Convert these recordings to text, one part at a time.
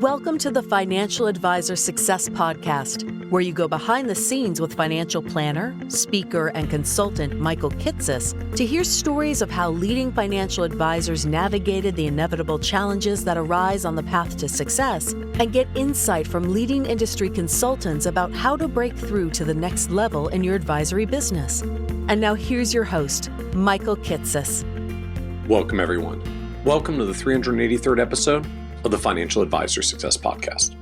Welcome to the Financial Advisor Success Podcast, where you go behind the scenes with financial planner, speaker, and consultant Michael Kitces to hear stories of how leading financial advisors navigated the inevitable challenges that arise on the path to success and get insight from leading industry consultants about how to break through to the next level in your advisory business. And now here's your host, Michael Kitces. Welcome, everyone. Welcome to the 383rd episode of the Financial Advisor Success Podcast.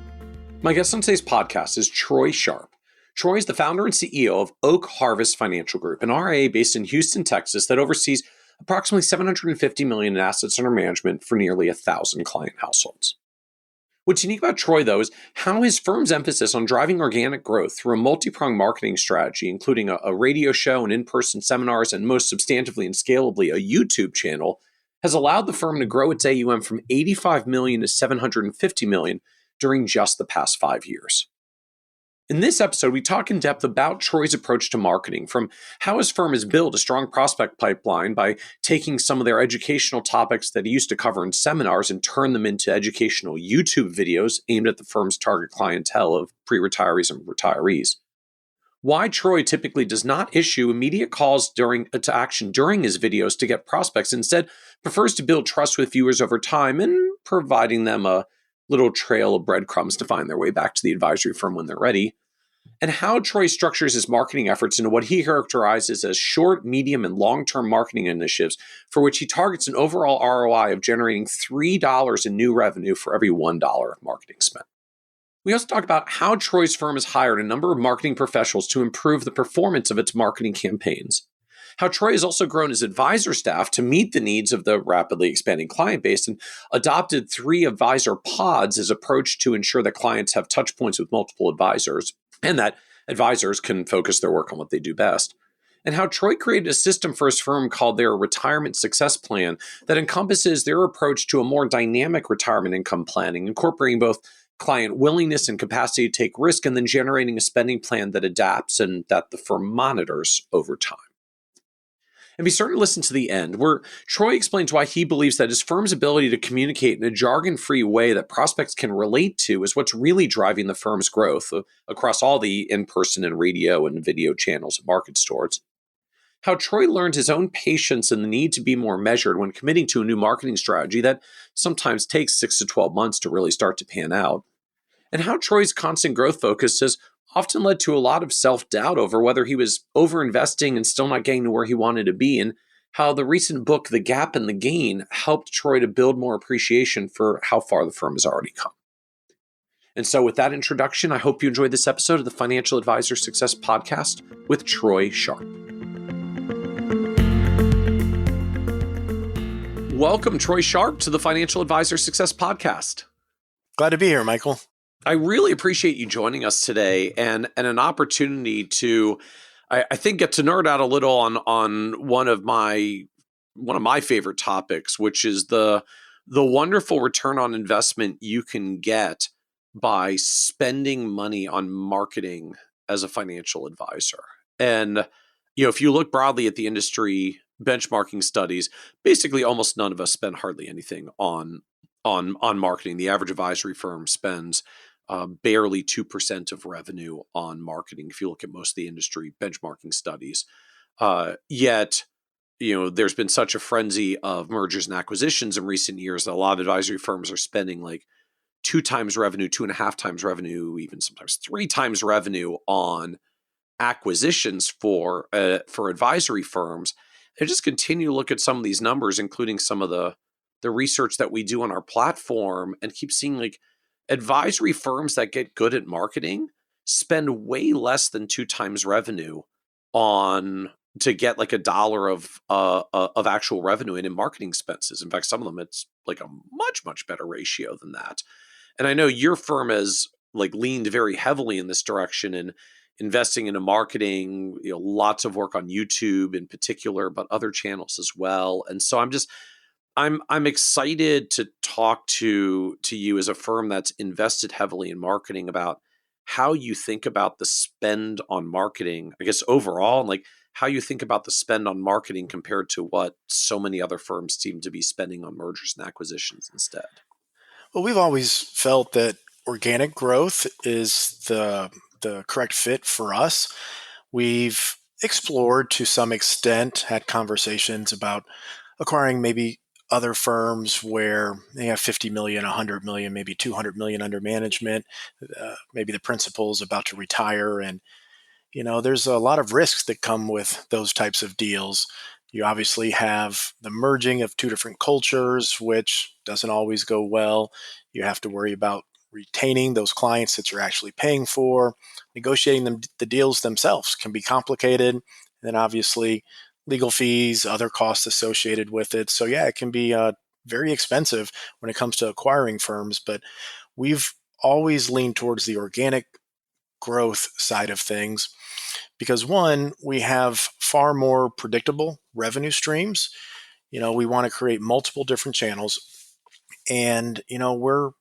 My guest on today's podcast is Troy Sharpe. Troy is the founder and CEO of Oak Harvest Financial Group, an RIA based in Houston, Texas, that oversees approximately $750 million in assets under management for nearly 1,000 client households. What's unique about Troy, though, is how his firm's emphasis on driving organic growth through a multi-pronged marketing strategy, including a radio show and in-person seminars, and most substantively and scalably, a YouTube channel, has allowed the firm to grow its AUM from $85 million to $750 million during just the past 5 years. In this episode, we talk in depth about Troy's approach to marketing, from how his firm has built a strong prospect pipeline by taking some of their educational topics that he used to cover in seminars and turn them into educational YouTube videos aimed at the firm's target clientele of pre-retirees and retirees. Why Troy typically does not issue immediate calls to action during his videos to get prospects, instead prefers to build trust with viewers over time and providing them a little trail of breadcrumbs to find their way back to the advisory firm when they're ready, and how Troy structures his marketing efforts into what he characterizes as short, medium, and long-term marketing initiatives for which he targets an overall ROI of generating $3 in new revenue for every $1 of marketing spent. We also talk about how Troy's firm has hired a number of marketing professionals to improve the performance of its marketing campaigns, how Troy has also grown his advisor staff to meet the needs of the rapidly expanding client base and adopted 3 advisor pods as approach to ensure that clients have touch points with multiple advisors and that advisors can focus their work on what they do best, and how Troy created a system for his firm called their Retirement Success Plan that encompasses their approach to a more dynamic retirement income planning, incorporating both client willingness and capacity to take risk, and then generating a spending plan that adapts and that the firm monitors over time. And be certain to listen to the end, where Troy explains why he believes that his firm's ability to communicate in a jargon-free way that prospects can relate to is what's really driving the firm's growth across all the in-person and radio and video channels of market stores. How Troy learned his own patience and the need to be more measured when committing to a new marketing strategy that sometimes takes 6 to 12 months to really start to pan out. And how Troy's constant growth focus has often led to a lot of self-doubt over whether he was over-investing and still not getting to where he wanted to be, and how the recent book, The Gap and the Gain, helped Troy to build more appreciation for how far the firm has already come. And so with that introduction, I hope you enjoyed this episode of the Financial Advisor Success Podcast with Troy Sharpe. Welcome, Troy Sharpe, to the Financial Advisor Success Podcast. Glad to be here, Michael. I really appreciate you joining us today and an opportunity to, I think, get to nerd out a little on one of my favorite topics, which is the wonderful return on investment you can get by spending money on marketing as a financial advisor. And if you look broadly at the industry benchmarking studies, basically almost none of us spend hardly anything on marketing. The average advisory firm spends barely 2% of revenue on marketing if you look at most of the industry benchmarking studies. Yet, there's been such a frenzy of mergers and acquisitions in recent years that a lot of advisory firms are spending like 2 times revenue, 2.5 times revenue, even sometimes 3 times revenue on acquisitions for advisory firms. And just continue to look at some of these numbers, including some of the research that we do on our platform, and keep seeing like advisory firms that get good at marketing spend way less than 2 times revenue to get like $1 of actual revenue in marketing expenses. In fact, some of them it's like a much, much better ratio than that. And I know your firm has like leaned very heavily in this direction and investing into marketing, lots of work on YouTube in particular, but other channels as well. And so I'm excited to talk to you as a firm that's invested heavily in marketing about how you think about the spend on marketing, I guess overall, and like how you think about the spend on marketing compared to what so many other firms seem to be spending on mergers and acquisitions instead. Well, we've always felt that organic growth is the correct fit for us. We've explored to some extent, had conversations about acquiring maybe other firms where they have 50 million, 100 million, maybe 200 million under management. Maybe the principal's about to retire, and there's a lot of risks that come with those types of deals. You obviously have the merging of two different cultures, which doesn't always go well. You have to worry about retaining those clients that you're actually paying for. Negotiating the deals themselves can be complicated. And then obviously legal fees, other costs associated with it. So yeah, it can be very expensive when it comes to acquiring firms, but we've always leaned towards the organic growth side of things because one, we have far more predictable revenue streams. We want to create multiple different channels, and we're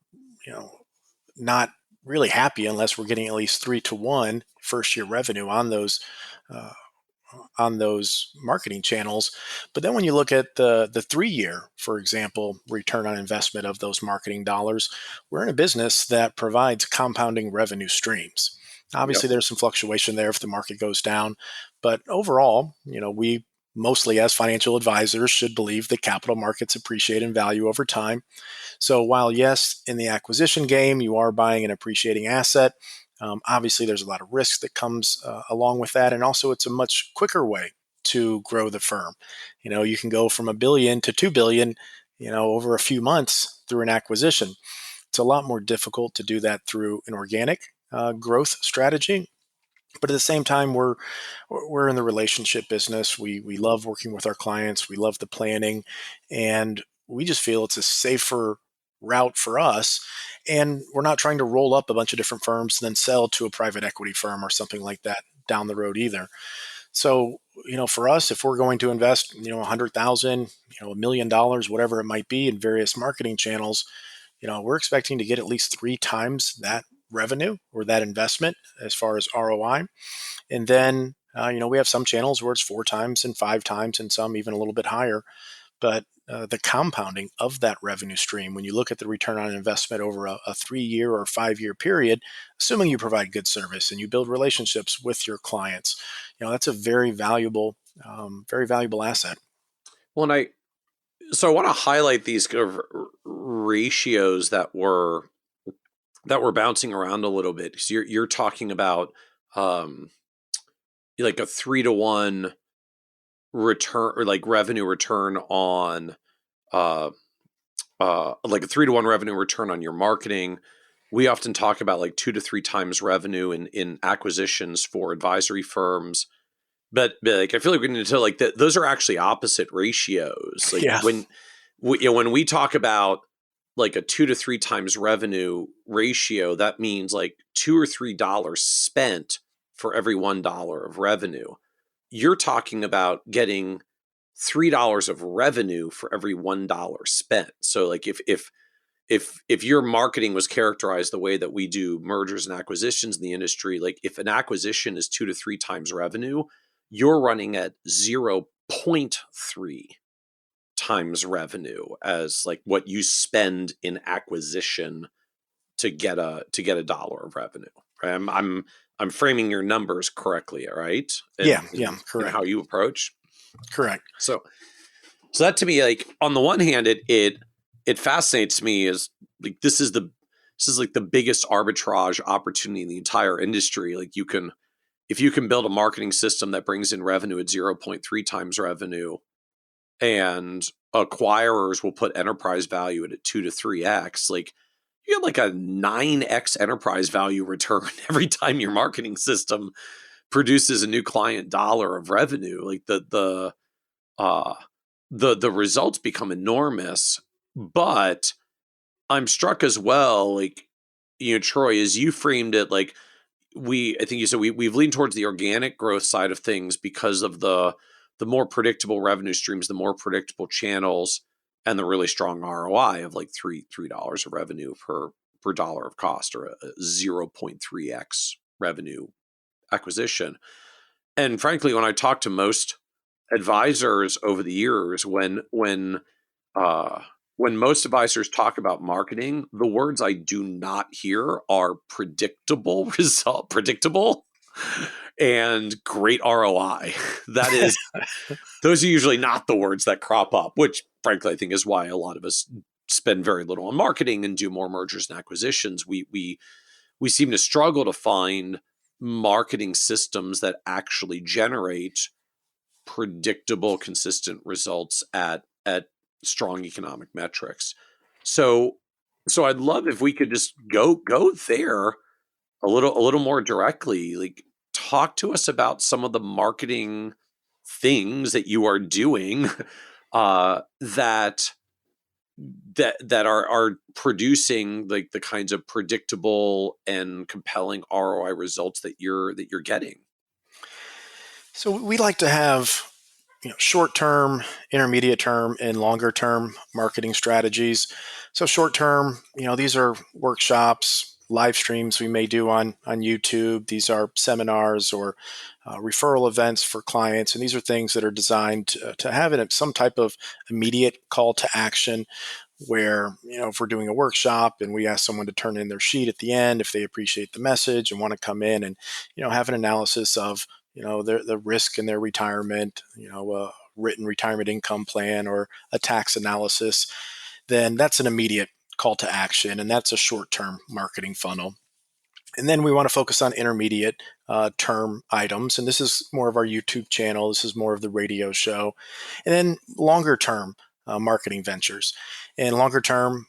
not really happy unless we're getting at least 3-to-1 first year revenue uh, on those marketing channels. But then when you look at the 3 year, for example, return on investment of those marketing dollars, we're in a business that provides compounding revenue streams. Yep. Obviously, there's some fluctuation there if the market goes down, but overall, we mostly as financial advisors should believe that capital markets appreciate in value over time. So while yes, in the acquisition game, you are buying an appreciating asset, obviously there's a lot of risk that comes along with that. And also it's a much quicker way to grow the firm. You can go from a billion to 2 billion, over a few months through an acquisition. It's a lot more difficult to do that through an organic growth strategy. But at the same time, we're in the relationship business. We love working with our clients. We love the planning, and we just feel it's a safer route for us. And we're not trying to roll up a bunch of different firms and then sell to a private equity firm or something like that down the road either. So, for us, if we're going to invest, 100,000, $1 million, whatever it might be in various marketing channels, we're expecting to get at least 3 times that revenue or that investment as far as ROI. And then, we have some channels where it's 4 times and 5 times and some even a little bit higher. But the compounding of that revenue stream, when you look at the return on investment over a 3 year or 5 year period, assuming you provide good service and you build relationships with your clients, that's a very valuable asset. Well, so I want to highlight these kind of ratios that were bouncing around a little bit, because you're talking about like a 3-to-1 return, or like revenue return on like a 3-to-1 revenue return on your marketing. We often talk about like 2 to 3 times revenue in acquisitions for advisory firms. But like I feel like we need to like that. Those are actually opposite ratios. Like Yeah. when we talk about like a 2 to 3 times revenue ratio, that means like $2 or $3 spent for every $1 of revenue. You're talking about getting $3 of revenue for every $1 spent. So like if your marketing was characterized the way that we do mergers and acquisitions in the industry, like if an acquisition is 2 to 3 times revenue, you're running at 0.3 times revenue as like what you spend in acquisition to get a dollar of revenue. Right? I'm framing your numbers correctly, right? Yeah, In correct. how you approach. Correct. So that to me, like on the one hand, it fascinates me as like this is like the biggest arbitrage opportunity in the entire industry. Like if you can build a marketing system that brings in revenue at 0.3 times revenue, and acquirers will put enterprise value at 2 to 3x, like you get like a 9x enterprise value return every time your marketing system produces a new client dollar of revenue. Like the results become enormous. But I'm struck as well, like, Troy, as you framed it, like I think you said we've leaned towards the organic growth side of things because of the more predictable revenue streams, the more predictable channels, and the really strong ROI of like $3 of revenue per dollar of cost, or a 0.3x revenue acquisition. And frankly, when I talk to most advisors over the years, when when most advisors talk about marketing, the words I do not hear are predictable result, predictable, and great ROI. That is, those are usually not the words that crop up, which frankly I think is why a lot of us spend very little on marketing and do more mergers and acquisitions. We seem to struggle to find marketing systems that actually generate predictable, consistent results at strong economic metrics. So I'd love if we could just go there a little more directly. Like, talk to us about some of the marketing things that you are doing that are producing like the kinds of predictable and compelling ROI results that you're getting. So we like to have short term, intermediate term, and longer term marketing strategies. So short term, these are workshops, live streams we may do on YouTube. These are seminars or referral events for clients, and these are things that are designed to have some type of immediate call to action. Where if we're doing a workshop and we ask someone to turn in their sheet at the end, if they appreciate the message and want to come in and have an analysis of the risk in their retirement, a written retirement income plan or a tax analysis, then that's an immediate call to action, and that's a short-term marketing funnel. And then we want to focus on intermediate term items, and this is more of our YouTube channel. This is more of the radio show, and then longer term marketing ventures. And longer term,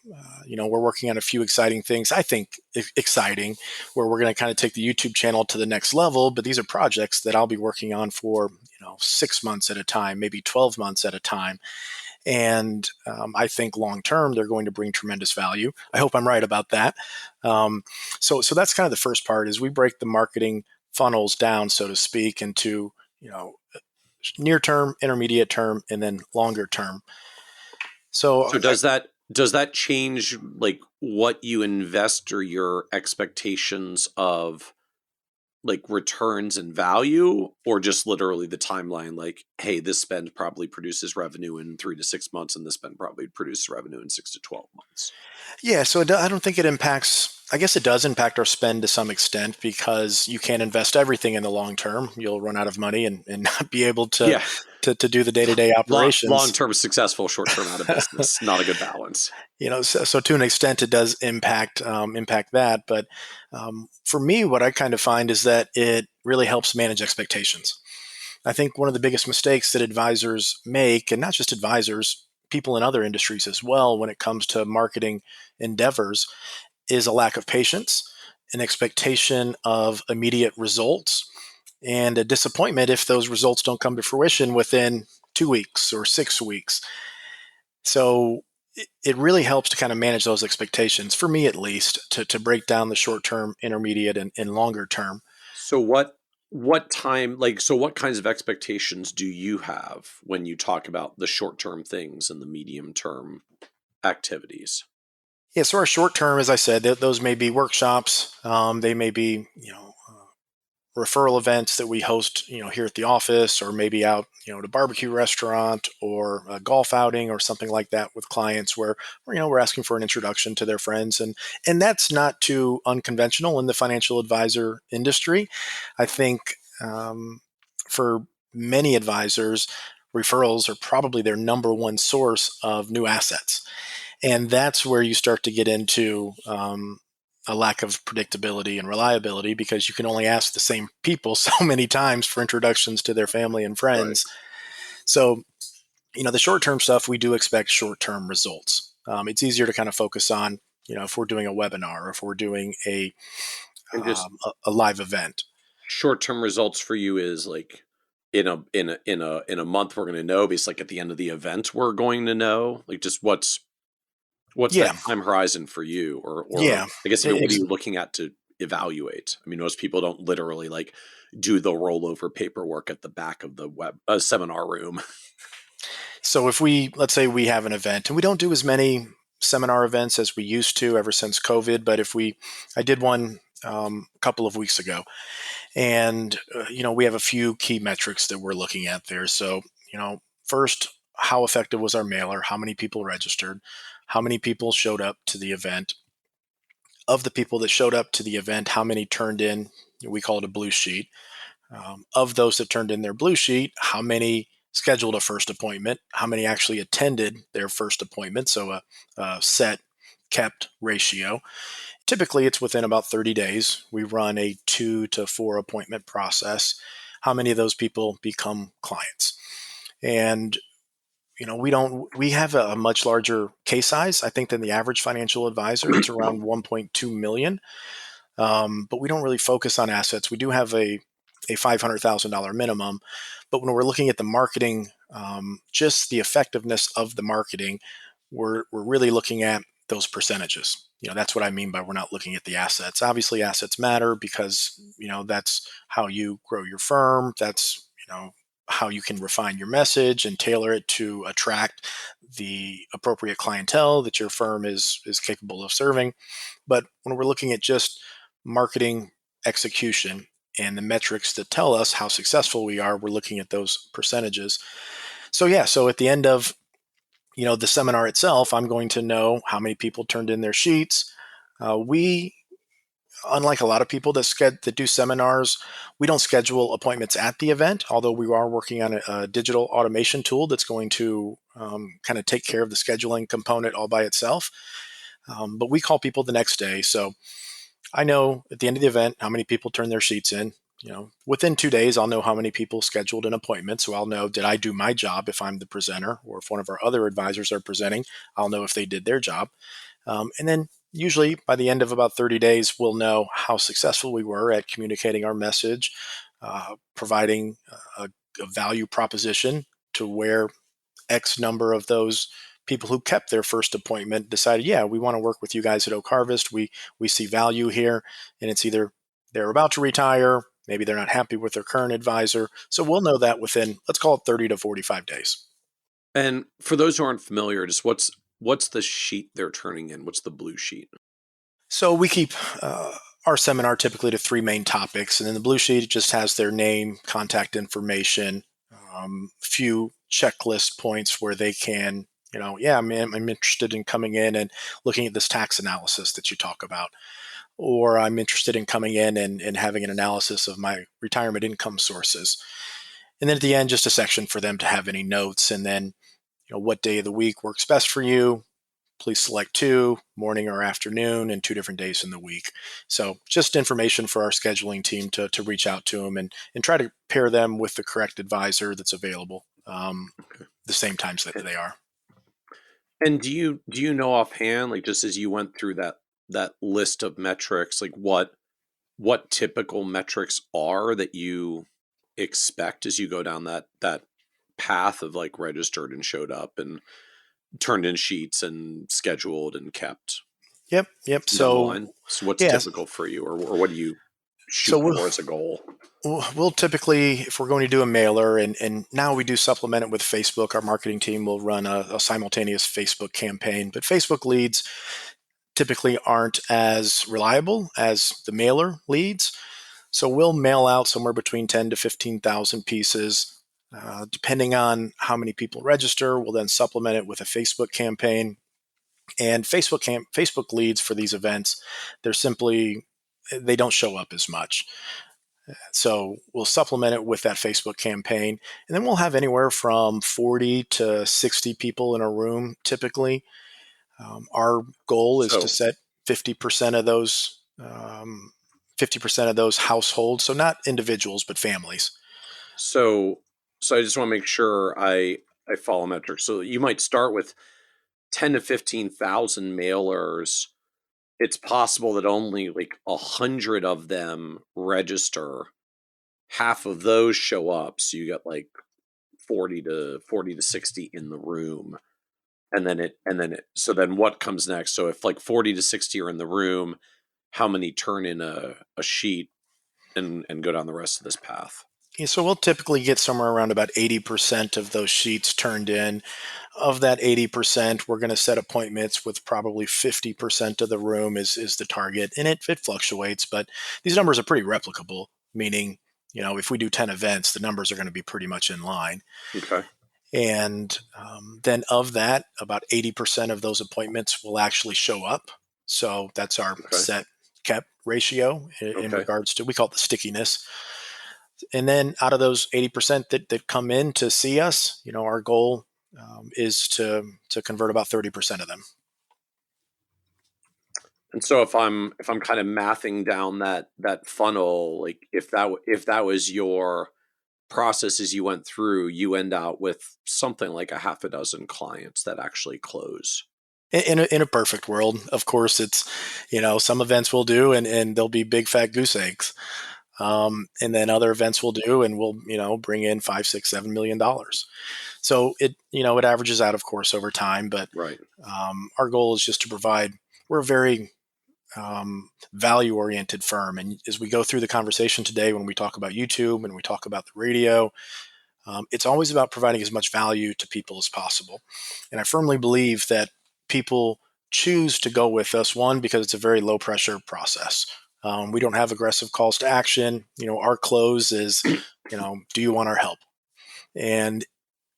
we're working on a few exciting things. I think exciting, where we're going to kind of take the YouTube channel to the next level. But these are projects that I'll be working on for 6 months at a time, maybe 12 months at a time. And I think long term, they're going to bring tremendous value. I hope I'm right about that. So that's kind of the first part, is we break the marketing funnels down, so to speak, into near term, intermediate term, and then longer term. So does that change like what you invest or your expectations of like returns and value, or just literally the timeline? Like, hey, this spend probably produces revenue in 3 to 6 months, and this spend probably produces revenue in 6 to 12 months. Yeah, so I don't think it impacts. I guess it does impact our spend to some extent, because you can't invest everything in the long term. You'll run out of money and not be able to to do the day-to-day operations. Long-term successful, short-term out of business. Not a good balance. So to an extent, it does impact that. But for me, what I kind of find is that it really helps manage expectations. I think one of the biggest mistakes that advisors make, and not just advisors, people in other industries as well, when it comes to marketing endeavors, is a lack of patience, an expectation of immediate results, and a disappointment if those results don't come to fruition within 2 weeks or 6 weeks. So it really helps to kind of manage those expectations, for me at least, to break down the short term, intermediate, and longer term. So what kinds of expectations do you have when you talk about the short-term things and the medium-term activities? Yeah, so our short term, as I said, those may be workshops. They may be, referral events that we host, here at the office, or maybe out, at a barbecue restaurant or a golf outing or something like that with clients, where we're asking for an introduction to their friends, and that's not too unconventional in the financial advisor industry. I think for many advisors, referrals are probably their number one source of new assets. And that's where you start to get into a lack of predictability and reliability, because you can only ask the same people so many times for introductions to their family and friends. Right. So, the short-term stuff, we do expect short-term results. It's easier to kind of focus on, if we're doing a webinar or if we're doing a live event. Short-term results for you is like in a month we're going to know, because like at the end of the event we're going to know, like just what's that time horizon for you, or I guess what are you looking at to evaluate? I mean, most people don't literally like do the rollover paperwork at the back of the seminar room. So if let's say we have an event, and we don't do as many seminar events as we used to ever since COVID, but I did one a couple of weeks ago, and we have a few key metrics that we're looking at there. So first, how effective was our mailer? How many people registered? how many people showed up to the event. Of the people that showed up to the event, how many turned in, we call it a blue sheet. Of those that turned in their blue sheet, how many scheduled a first appointment, how many actually attended their first appointment, so a set kept ratio. Typically, it's within about 30 days. We run a 2 to 4 appointment process. How many of those people become clients? And we have a much larger case size, I think, than the average financial advisor. It's around 1.2 million. But we don't really focus on assets. We do have a $500,000 minimum. But when we're looking at the marketing, just the effectiveness of the marketing, we're really looking at those percentages. That's what I mean by we're not looking at the assets. Obviously, assets matter because, that's how you grow your firm. That's, how you can refine your message and tailor it to attract the appropriate clientele that your firm is capable of serving. But when we're looking at just marketing execution and the metrics that tell us how successful we are, we're looking at those percentages. So at the end of the seminar itself, I'm going to know how many people turned in their sheets. We, unlike a lot of people that do seminars, we don't schedule appointments at the event, although we are working on a digital automation tool that's going to kind of take care of the scheduling component all by itself. But we call people the next day. So I know at the end of the event how many people turned their sheets in. Within 2 days, I'll know how many people scheduled an appointment. So I'll know, did I do my job if I'm the presenter, or if one of our other advisors are presenting, I'll know if they did their job. And then usually by the end of about 30 days, we'll know how successful we were at communicating our message, providing a value proposition to where X number of those people who kept their first appointment decided, yeah, we want to work with you guys at Oak Harvest. We see value here. And it's either they're about to retire, maybe they're not happy with their current advisor. So we'll know that within, let's call it 30 to 45 days. And for those who aren't familiar, just what's the sheet they're turning in? What's the blue sheet? So we keep our seminar typically to 3 main topics. And then the blue sheet just has their name, contact information, few checklist points where they can, I'm interested in coming in and looking at this tax analysis that you talk about. Or I'm interested in coming in and having an analysis of my retirement income sources. And then at the end, just a section for them to have any notes. And then, what day of the week works best for you? Please select 2, morning or afternoon, and 2 different days in the week. So just information for our scheduling team to reach out to them and try to pair them with the correct advisor that's available the same times that they are. And do you know offhand, like just as you went through that list of metrics, like what typical metrics are that you expect as you go down that path of like registered and showed up and turned in sheets and scheduled and kept? Yep. So what's typical for you, or what do you shoot for as a goal? We'll typically, if we're going to do a mailer, and now we do supplement it with Facebook, our marketing team will run a simultaneous Facebook campaign. But Facebook leads typically aren't as reliable as the mailer leads. So we'll mail out somewhere between 10 to 15,000 pieces. Depending on how many people register, we'll then supplement it with a Facebook campaign. And Facebook leads for these events, they don't show up as much. So we'll supplement it with that Facebook campaign. And then we'll have anywhere from 40 to 60 people in a room typically. Our goal is to set 50% of those 50% of those households, so not individuals, but families. So I just want to make sure I follow metrics. So you might start with 10 to 15,000 mailers. It's possible that only like 100 of them register. Half of those show up, so you got like 40 to 60 in the room. So then what comes next? So if like 40 to 60 are in the room, how many turn in a sheet and go down the rest of this path? Yeah, so we'll typically get somewhere around about 80% of those sheets turned in. Of that 80%, we're going to set appointments with probably 50% of the room is the target. And it fluctuates, but these numbers are pretty replicable, meaning, if we do 10 events, the numbers are going to be pretty much in line. Okay. And then of that, about 80% of those appointments will actually show up. So that's our Okay. set kept ratio in Okay. regards to, we call it the stickiness. And then out of those 80% that come in to see us, our goal is to convert about 30% of them. And so if I'm kind of mathing down that funnel, like if that was your process as you went through, you end out with something like a half a dozen clients that actually close. In a perfect world, of course, it's, some events we'll do and they'll be big fat goose eggs. And then other events we'll do and we'll, bring in 5, 6, 7 million dollars. So it averages out, of course, over time. But Right. our goal is just to provide, we're a very value oriented firm. And as we go through the conversation today, when we talk about YouTube and we talk about the radio, it's always about providing as much value to people as possible. And I firmly believe that people choose to go with us, one, because it's a very low pressure process. We don't have aggressive calls to action. Our close is, do you want our help? And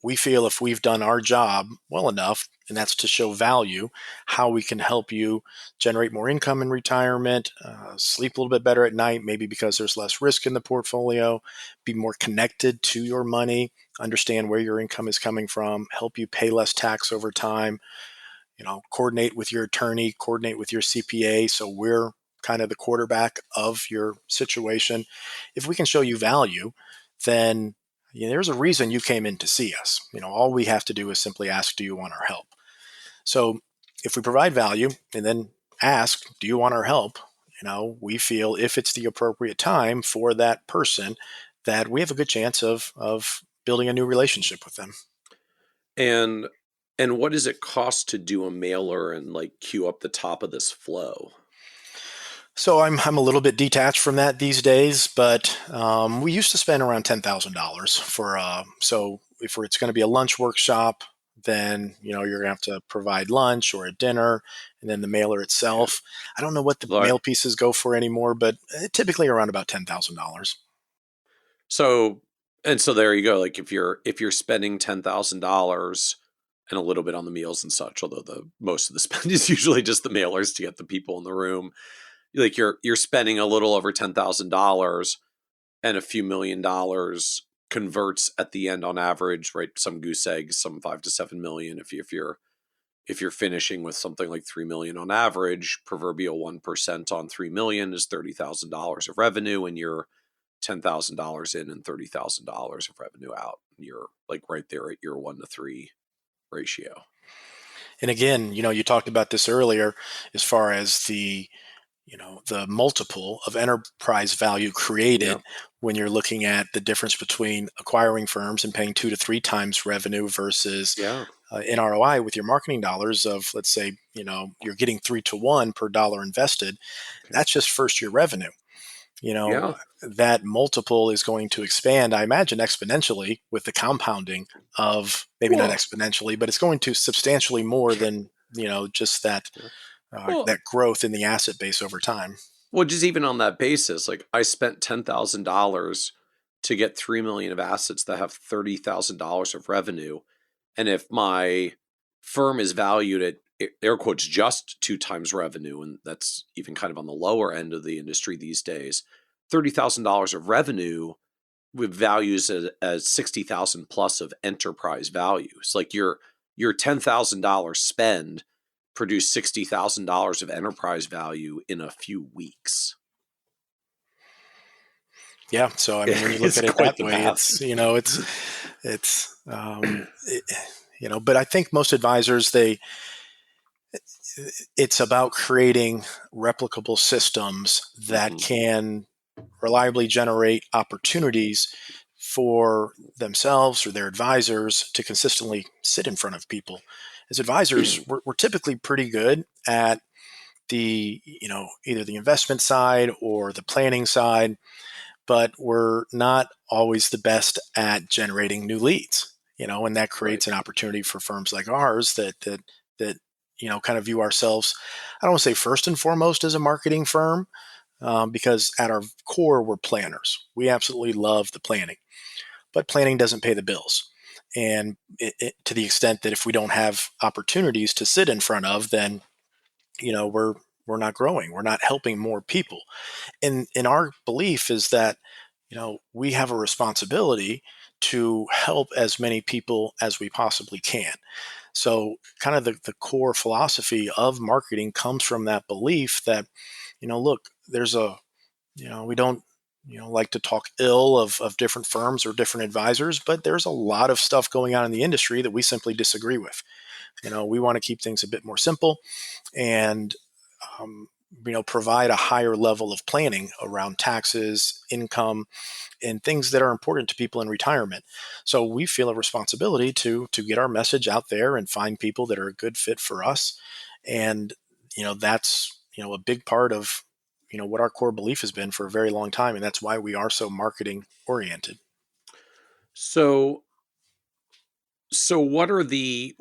we feel if we've done our job well enough, and that's to show value, how we can help you generate more income in retirement, sleep a little bit better at night, maybe because there's less risk in the portfolio, be more connected to your money, understand where your income is coming from, help you pay less tax over time, coordinate with your attorney, coordinate with your CPA. So we're kind of the quarterback of your situation. If we can show you value, then there's a reason you came in to see us. All we have to do is simply ask, do you want our help? So if we provide value and then ask, do you want our help? We feel if it's the appropriate time for that person, that we have a good chance of building a new relationship with them. And and what does it cost to do a mailer and like queue up the top of this flow? So I'm a little bit detached from that these days, but we used to spend around $10,000 for. So if it's going to be a lunch workshop, then you're going to have to provide lunch or a dinner, and then the mailer Okay. itself. I don't know what the Like, mail pieces go for anymore, but typically around about $10,000. so and so there you go. Like if you're spending $10,000 and a little bit on the meals and such, although the most of the spend is usually just the mailers to get the people in the room, like you're spending a little over $10,000 and a few $1 million converts at the end on average, right? Some goose eggs, some 5 to 7 million. If you're finishing with something like 3 million on average, proverbial 1% on 3 million is $30,000 of revenue, and you're $10,000 in and $30,000 of revenue out. You're like right there at your 1 to 3 ratio. And again, you talked about this earlier, as far as the multiple of enterprise value created Yeah, when you're looking at the difference between acquiring firms and paying 2 to 3 times revenue versus yeah, in ROI with your marketing dollars of, let's say, you're getting 3 to 1 per dollar invested. okay, That's just first year revenue. You know, yeah. that multiple is going to expand, I imagine, exponentially with the compounding of, maybe not Well, exponentially, but it's going to substantially more than, just that yeah. Well, that growth in the asset base over time. Well, just even on that basis, like I spent $10,000 to get 3 million of assets that have $30,000 of revenue, and if my firm is valued at air quotes just 2 times revenue, and that's even kind of on the lower end of the industry these days, $30,000 of revenue with values as 60,000 plus of enterprise value. It's like your $10,000 spend produced $60,000 of enterprise value in a few weeks. Yeah. So, I mean, when you look It's at it quite that the way, math. but I think most advisors, it's about creating replicable systems that Mhm. can reliably generate opportunities for themselves or their advisors to consistently sit in front of people. As advisors, we're typically pretty good at the, either the investment side or the planning side, but we're not always the best at generating new leads. And that Right. creates an opportunity for firms like ours that kind of view ourselves, I don't want to say first and foremost as a marketing firm, because at our core we're planners. We absolutely love the planning, but planning doesn't pay the bills. And to the extent that if we don't have opportunities to sit in front of, then we're not growing. We're not helping more people. And our belief is that we have a responsibility to help as many people as we possibly can. So kind of the core philosophy of marketing comes from that belief that, look, there's we don't, like to talk ill of different firms or different advisors, but there's a lot of stuff going on in the industry that we simply disagree with. We want to keep things a bit more simple and, provide a higher level of planning around taxes, income, and things that are important to people in retirement. So we feel a responsibility to get our message out there and find people that are a good fit for us. And that's a big part of what our core belief has been for a very long time, and that's why we are so marketing oriented. So what are the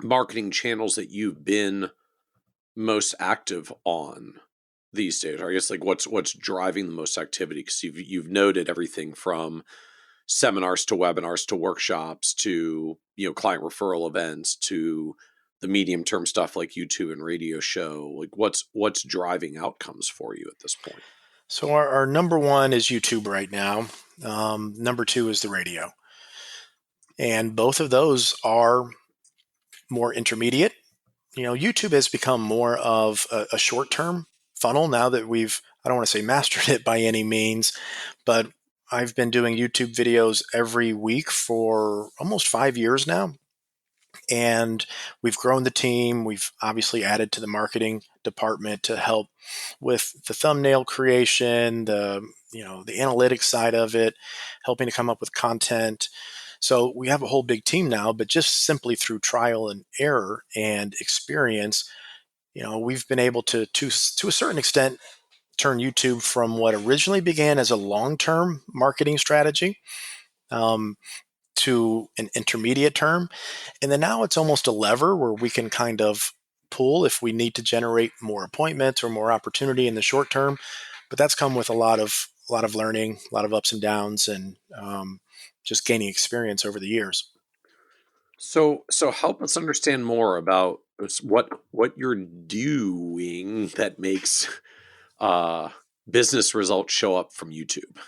marketing channels that you've been most active on these days? Or I guess like what's driving the most activity? Because you've noted everything from seminars to webinars to workshops to client referral events to the medium term stuff like YouTube and radio show. Like what's driving outcomes for you at this point? So our number one is YouTube right now. Number two is the radio. And both of those are more intermediate. YouTube has become more of a short-term funnel now that I don't want to say mastered it by any means, but I've been doing YouTube videos every week for almost 5 years now. And we've grown the team. We've obviously added to the marketing department to help with the thumbnail creation, the analytics side of it, helping to come up with content. So we have a whole big team now, but just simply through trial and error and experience, we've been able to a certain extent turn YouTube from what originally began as a long-term marketing strategy to an intermediate term. And then now it's almost a lever where we can kind of pull if we need to generate more appointments or more opportunity in the short term. But that's come with a lot of learning, a lot of ups and downs, and just gaining experience over the years. So help us understand more about what you're doing that makes business results show up from YouTube.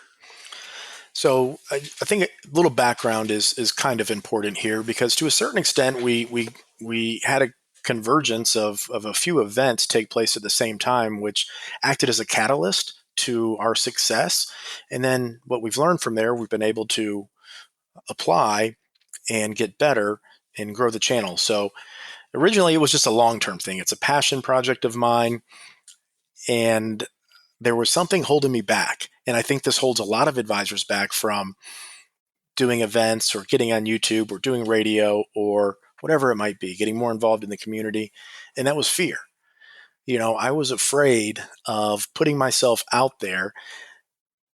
So I think a little background is kind of important here, because to a certain extent we had a convergence of a few events take place at the same time, which acted as a catalyst to our success. And then what we've learned from there, we've been able to apply and get better and grow the channel. So originally it was just a long-term thing. It's a passion project of mine, and there was something holding me back. And I think this holds a lot of advisors back from doing events or getting on YouTube or doing radio or whatever it might be, getting more involved in the community. And that was fear. I was afraid of putting myself out there,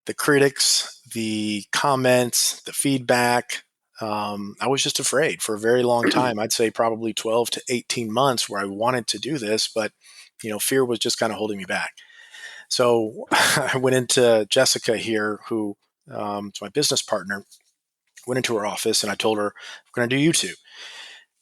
the critics, the comments, the feedback. I was just afraid for a very long time. I'd say probably 12 to 18 months where I wanted to do this, but fear was just kind of holding me back. So I went into Jessica here, who is my business partner, went into her office and I told her, I'm going to do YouTube.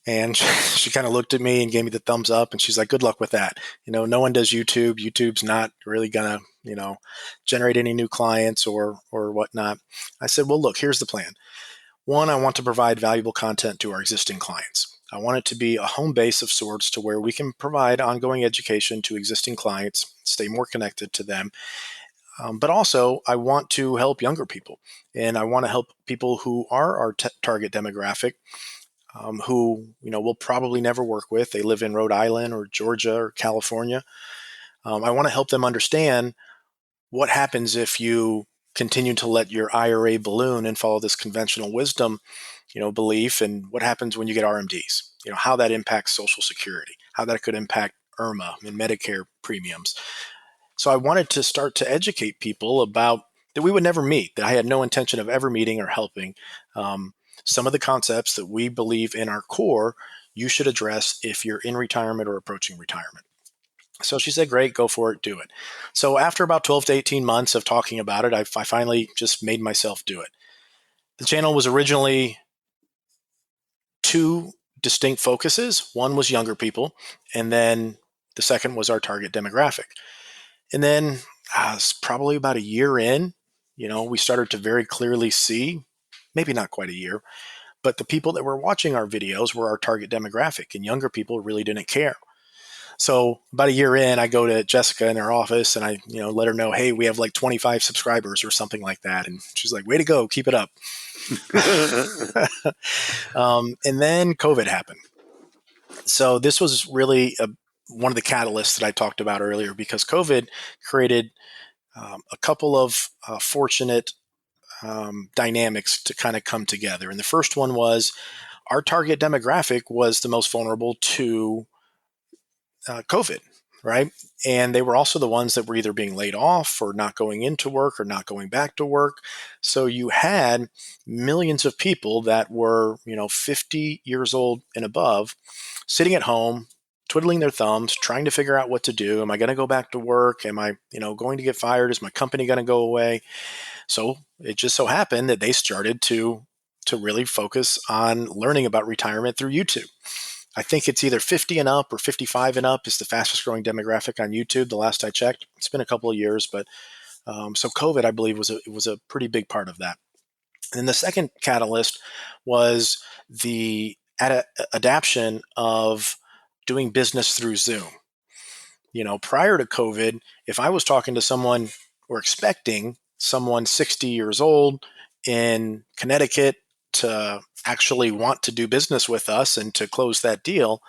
And she kind of looked at me and gave me the thumbs up. And she's like, good luck with that. No one does YouTube. YouTube's not really going to, generate any new clients or whatnot. I said, well, look, here's the plan. One, I want to provide valuable content to our existing clients. I want it to be a home base of sorts to where we can provide ongoing education to existing clients, stay more connected to them. But also, I want to help younger people, and I want to help people who are our target demographic, who we'll probably never work with. They live in Rhode Island or Georgia or California. I want to help them understand what happens if you continue to let your IRA balloon and follow this conventional wisdom, belief, and what happens when you get RMDs. How that impacts Social Security, how that could impact IRMA and Medicare premiums. So I wanted to start to educate people about that we would never meet, that I had no intention of ever meeting or helping. Some of the concepts that we believe in our core, you should address if you're in retirement or approaching retirement. So she said, great, go for it, do it. So after about 12 to 18 months of talking about it, I finally just made myself do it. The channel was originally two distinct focuses. One was younger people, and then the second was our target demographic. And then it's probably about a year in, we started to very clearly see, maybe not quite a year, but the people that were watching our videos were our target demographic, and younger people really didn't care. So about a year in, I go to Jessica in her office and I, let her know, hey, we have like 25 subscribers or something like that. And she's like, way to go, keep it up. And then COVID happened. So this was really one of the catalysts that I talked about earlier, because COVID created a couple of fortunate dynamics to kind of come together. And the first one was our target demographic was the most vulnerable to COVID, right? And they were also the ones that were either being laid off or not going into work or not going back to work. So you had millions of people that were, 50 years old and above, sitting at home, twiddling their thumbs, trying to figure out what to do. Am I going to go back to work? Am I, going to get fired? Is my company going to go away? So it just so happened that they started to really focus on learning about retirement through YouTube. I think it's either 50 and up or 55 and up is the fastest growing demographic on YouTube. The last I checked, it's been a couple of years, but so COVID, I believe, was a pretty big part of that. And then the second catalyst was the adaption of doing business through Zoom. Prior to COVID, if I was talking to someone or expecting someone 60 years old in Connecticut to actually want to do business with us and to close that deal,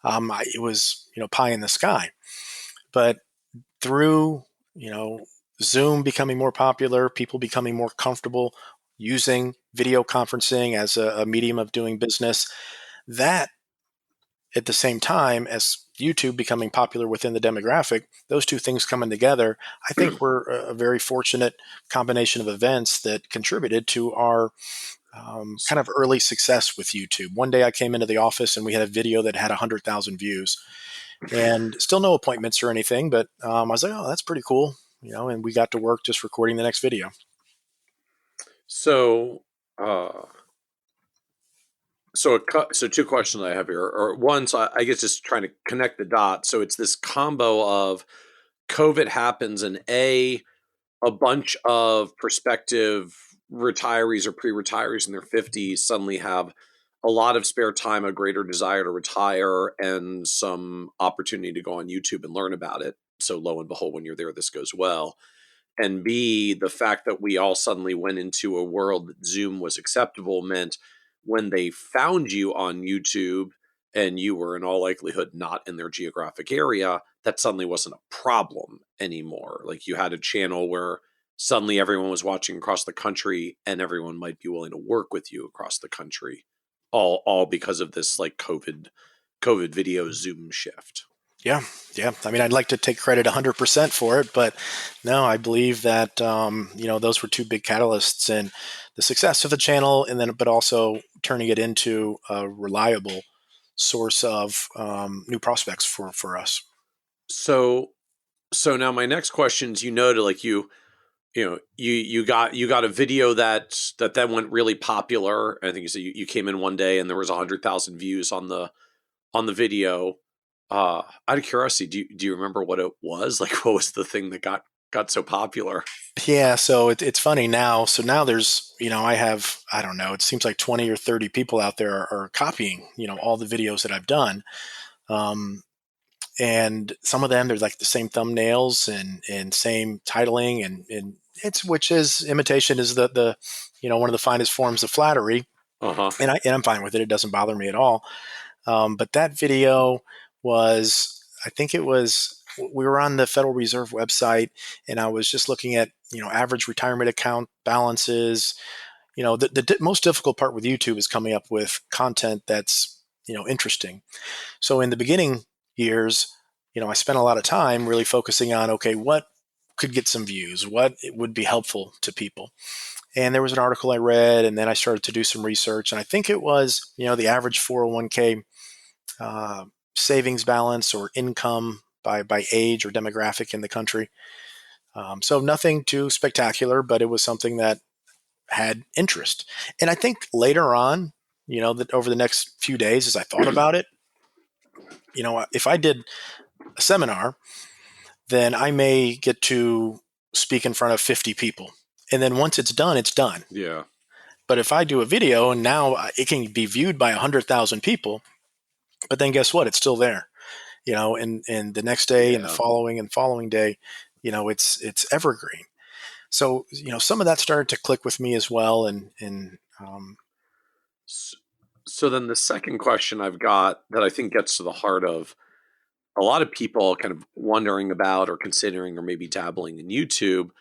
it was, pie in the sky. But through, Zoom becoming more popular, people becoming more comfortable using video conferencing as a medium of doing business, that at the same time as YouTube becoming popular within the demographic, those two things coming together, I think were a very fortunate combination of events that contributed to our kind of early success with YouTube. One day I came into the office and we had a video that had 100,000 views, and still no appointments or anything, but I was like, oh, that's pretty cool. And we got to work just recording the next video. So, so two questions I have here, or one, so I guess just trying to connect the dots. So it's this combo of COVID happens and a bunch of prospective retirees or pre-retirees in their 50s suddenly have a lot of spare time, a greater desire to retire, and some opportunity to go on YouTube and learn about it. So lo and behold, when you're there, this goes well. And B, the fact that we all suddenly went into a world that Zoom was acceptable meant when they found you on YouTube and you were in all likelihood not in their geographic area, that suddenly wasn't a problem anymore. Like you had a channel where suddenly everyone was watching across the country and everyone might be willing to work with you across the country, all because of this like COVID video Zoom shift. Yeah. I mean, I'd like to take credit 100% for it, but no, I believe that those were two big catalysts in the success of the channel, and but also turning it into a reliable source of new prospects for us. So now my next question is, to like you got a video that then went really popular. I think you said you came in one day and there was 100,000 views on the video. Out of curiosity, do you remember what it was? Like, what was the thing that got so popular? Yeah, so it's funny now. So now there's, I have, I don't know, it seems like 20 or 30 people out there are copying, all the videos that I've done. And some of them, there's like the same thumbnails and same titling, and which is imitation is the one of the finest forms of flattery. Uh-huh. And I'm fine with it. It doesn't bother me at all. But that video was, I think it was, we were on the Federal Reserve website and I was just looking at, average retirement account balances. The most difficult part with YouTube is coming up with content that's, interesting. So in the beginning years, I spent a lot of time really focusing on, okay, what could get some views, what it would be helpful to people. And there was an article I read, and then I started to do some research. And I think it was, the average 401k savings balance or income by age or demographic in the country. So nothing too spectacular, but it was something that had interest. And I think later on, that over the next few days, as I thought about it, if I did a seminar, then I may get to speak in front of 50 people. And then once it's done, it's done. Yeah. But if I do a video and now it can be viewed by 100,000 people, but then guess what? It's still there, and the next day and the following day, it's evergreen. So, some of that started to click with me as well. So then the second question I've got that I think gets to the heart of a lot of people kind of wondering about or considering or maybe dabbling in YouTube,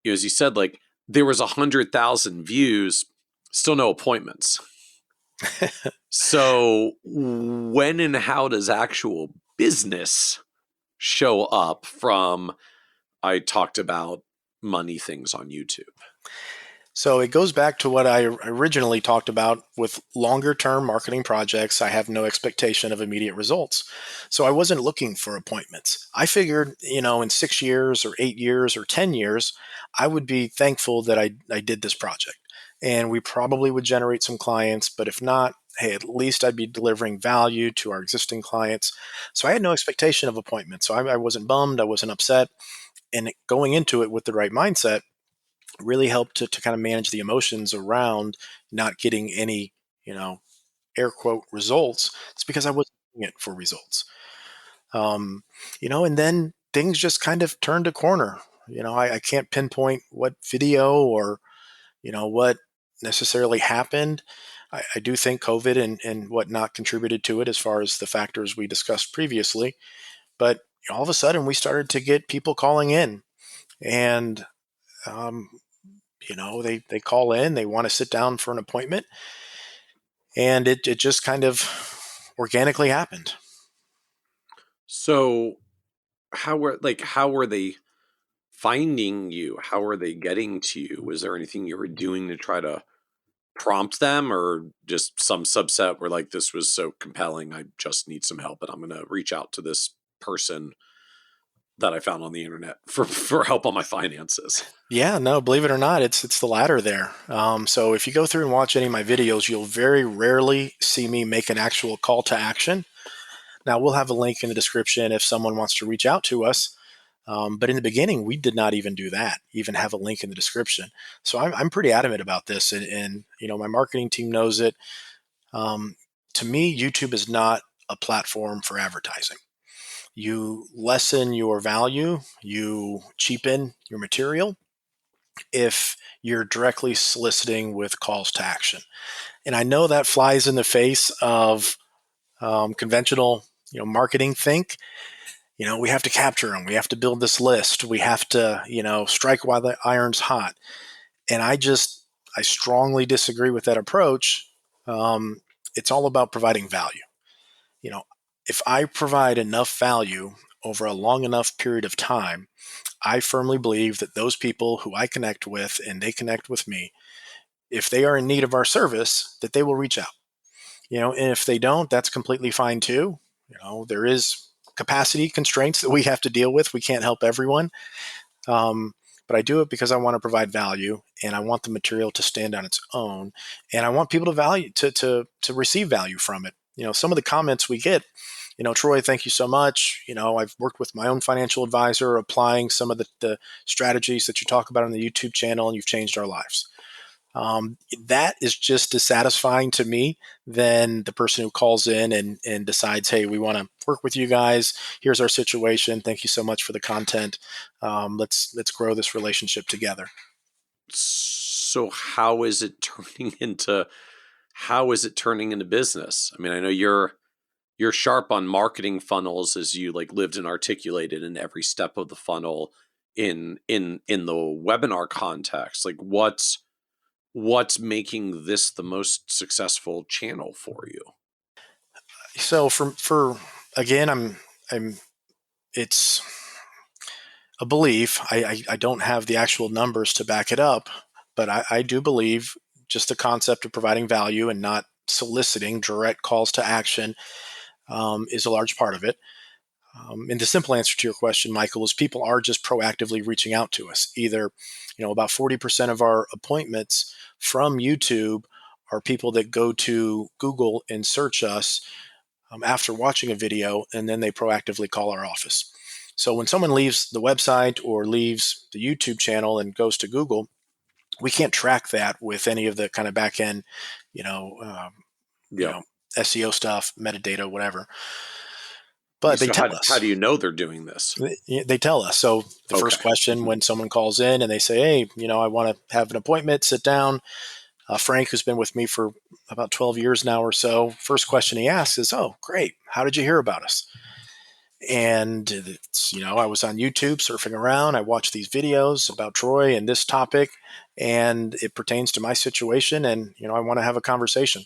as you said, like there was 100,000 views, still no appointments. So when and how does actual business show up from, I talked about money things on YouTube? So it goes back to what I originally talked about with longer term marketing projects. I have no expectation of immediate results. So I wasn't looking for appointments. I figured, in 6 years or 8 years or 10 years, I would be thankful that I did this project. And we probably would generate some clients, but if not, hey, at least I'd be delivering value to our existing clients. So I had no expectation of appointments. So I wasn't bummed, I wasn't upset. And going into it with the right mindset really helped to kind of manage the emotions around not getting any, air quote results. It's because I wasn't doing it for results. And then things just kind of turned a corner. I can't pinpoint what video or, what necessarily happened. I do think COVID and whatnot contributed to it as far as the factors we discussed previously. But all of a sudden we started to get people calling in and, they call in, they want to sit down for an appointment, and it just kind of organically happened. So how were they finding you? How are they getting to you? Was there anything you were doing to try to prompt them, or just some subset where like, this was so compelling, I just need some help and I'm going to reach out to this person that I found on the internet for help on my finances? Yeah, no, believe it or not, it's the latter there. So if you go through and watch any of my videos, you'll very rarely see me make an actual call to action. Now, we'll have a link in the description if someone wants to reach out to us. But in the beginning, we did not even do that, even have a link in the description. So I'm pretty adamant about this. And my marketing team knows it. To me, YouTube is not a platform for advertising. You lessen your value, you cheapen your material if you're directly soliciting with calls to action. And I know that flies in the face of conventional, marketing think. We have to capture them. We have to build this list. We have to, strike while the iron's hot. And I strongly disagree with that approach. It's all about providing value. If I provide enough value over a long enough period of time, I firmly believe that those people who I connect with and they connect with me, if they are in need of our service, that they will reach out. And if they don't, that's completely fine too. There is capacity constraints that we have to deal with. We can't help everyone. But I do it because I want to provide value, and I want the material to stand on its own, and I want people to receive value from it. Some of the comments we get, Troy, thank you so much. I've worked with my own financial advisor, applying some of the strategies that you talk about on the YouTube channel, and you've changed our lives. That is just as satisfying to me than the person who calls in and decides, hey, we want to work with you guys. Here's our situation. Thank you so much for the content. Let's grow this relationship together. So how is it turning into business? I mean, I know you're sharp on marketing funnels, as you like lived and articulated in every step of the funnel in the webinar context. Like what's making this the most successful channel for you? So for again, it's a belief. I don't have the actual numbers to back it up, but I do believe just the concept of providing value and not soliciting direct calls to action is a large part of it. And the simple answer to your question, Michael, is people are just proactively reaching out to us. Either, about 40% of our appointments from YouTube are people that go to Google and search us after watching a video, and then they proactively call our office. So when someone leaves the website or leaves the YouTube channel and goes to Google, we can't track that with any of the kind of back end, you know, um, you Yep. know, SEO stuff, metadata, whatever. But they So tell how us. do you know they're doing this? They tell us. So the Okay. first question Mhm. when someone calls in and they say, "Hey, I want to have an appointment, sit down." Frank, who's been with me for about 12 years now or so, first question he asks is, "Oh, great. How did you hear about us?" And I was on YouTube surfing around. I watched these videos about Troy and this topic, and it pertains to my situation. And, I want to have a conversation.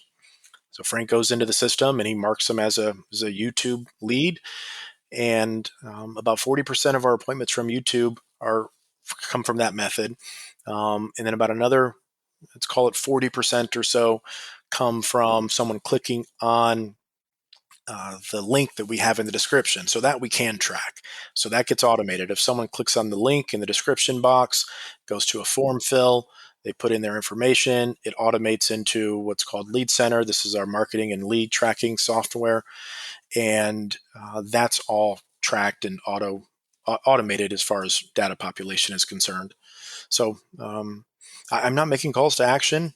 So Frank goes into the system and he marks them as a YouTube lead. And about 40% of our appointments from YouTube come from that method. And then about another, let's call it 40% or so, come from someone clicking on the link that we have in the description, so that we can track. So that gets automated. If someone clicks on the link in the description box, goes to a form fill, they put in their information, it automates into what's called Lead Center. This is our marketing and lead tracking software. And that's all tracked and automated as far as data population is concerned. So I'm not making calls to action.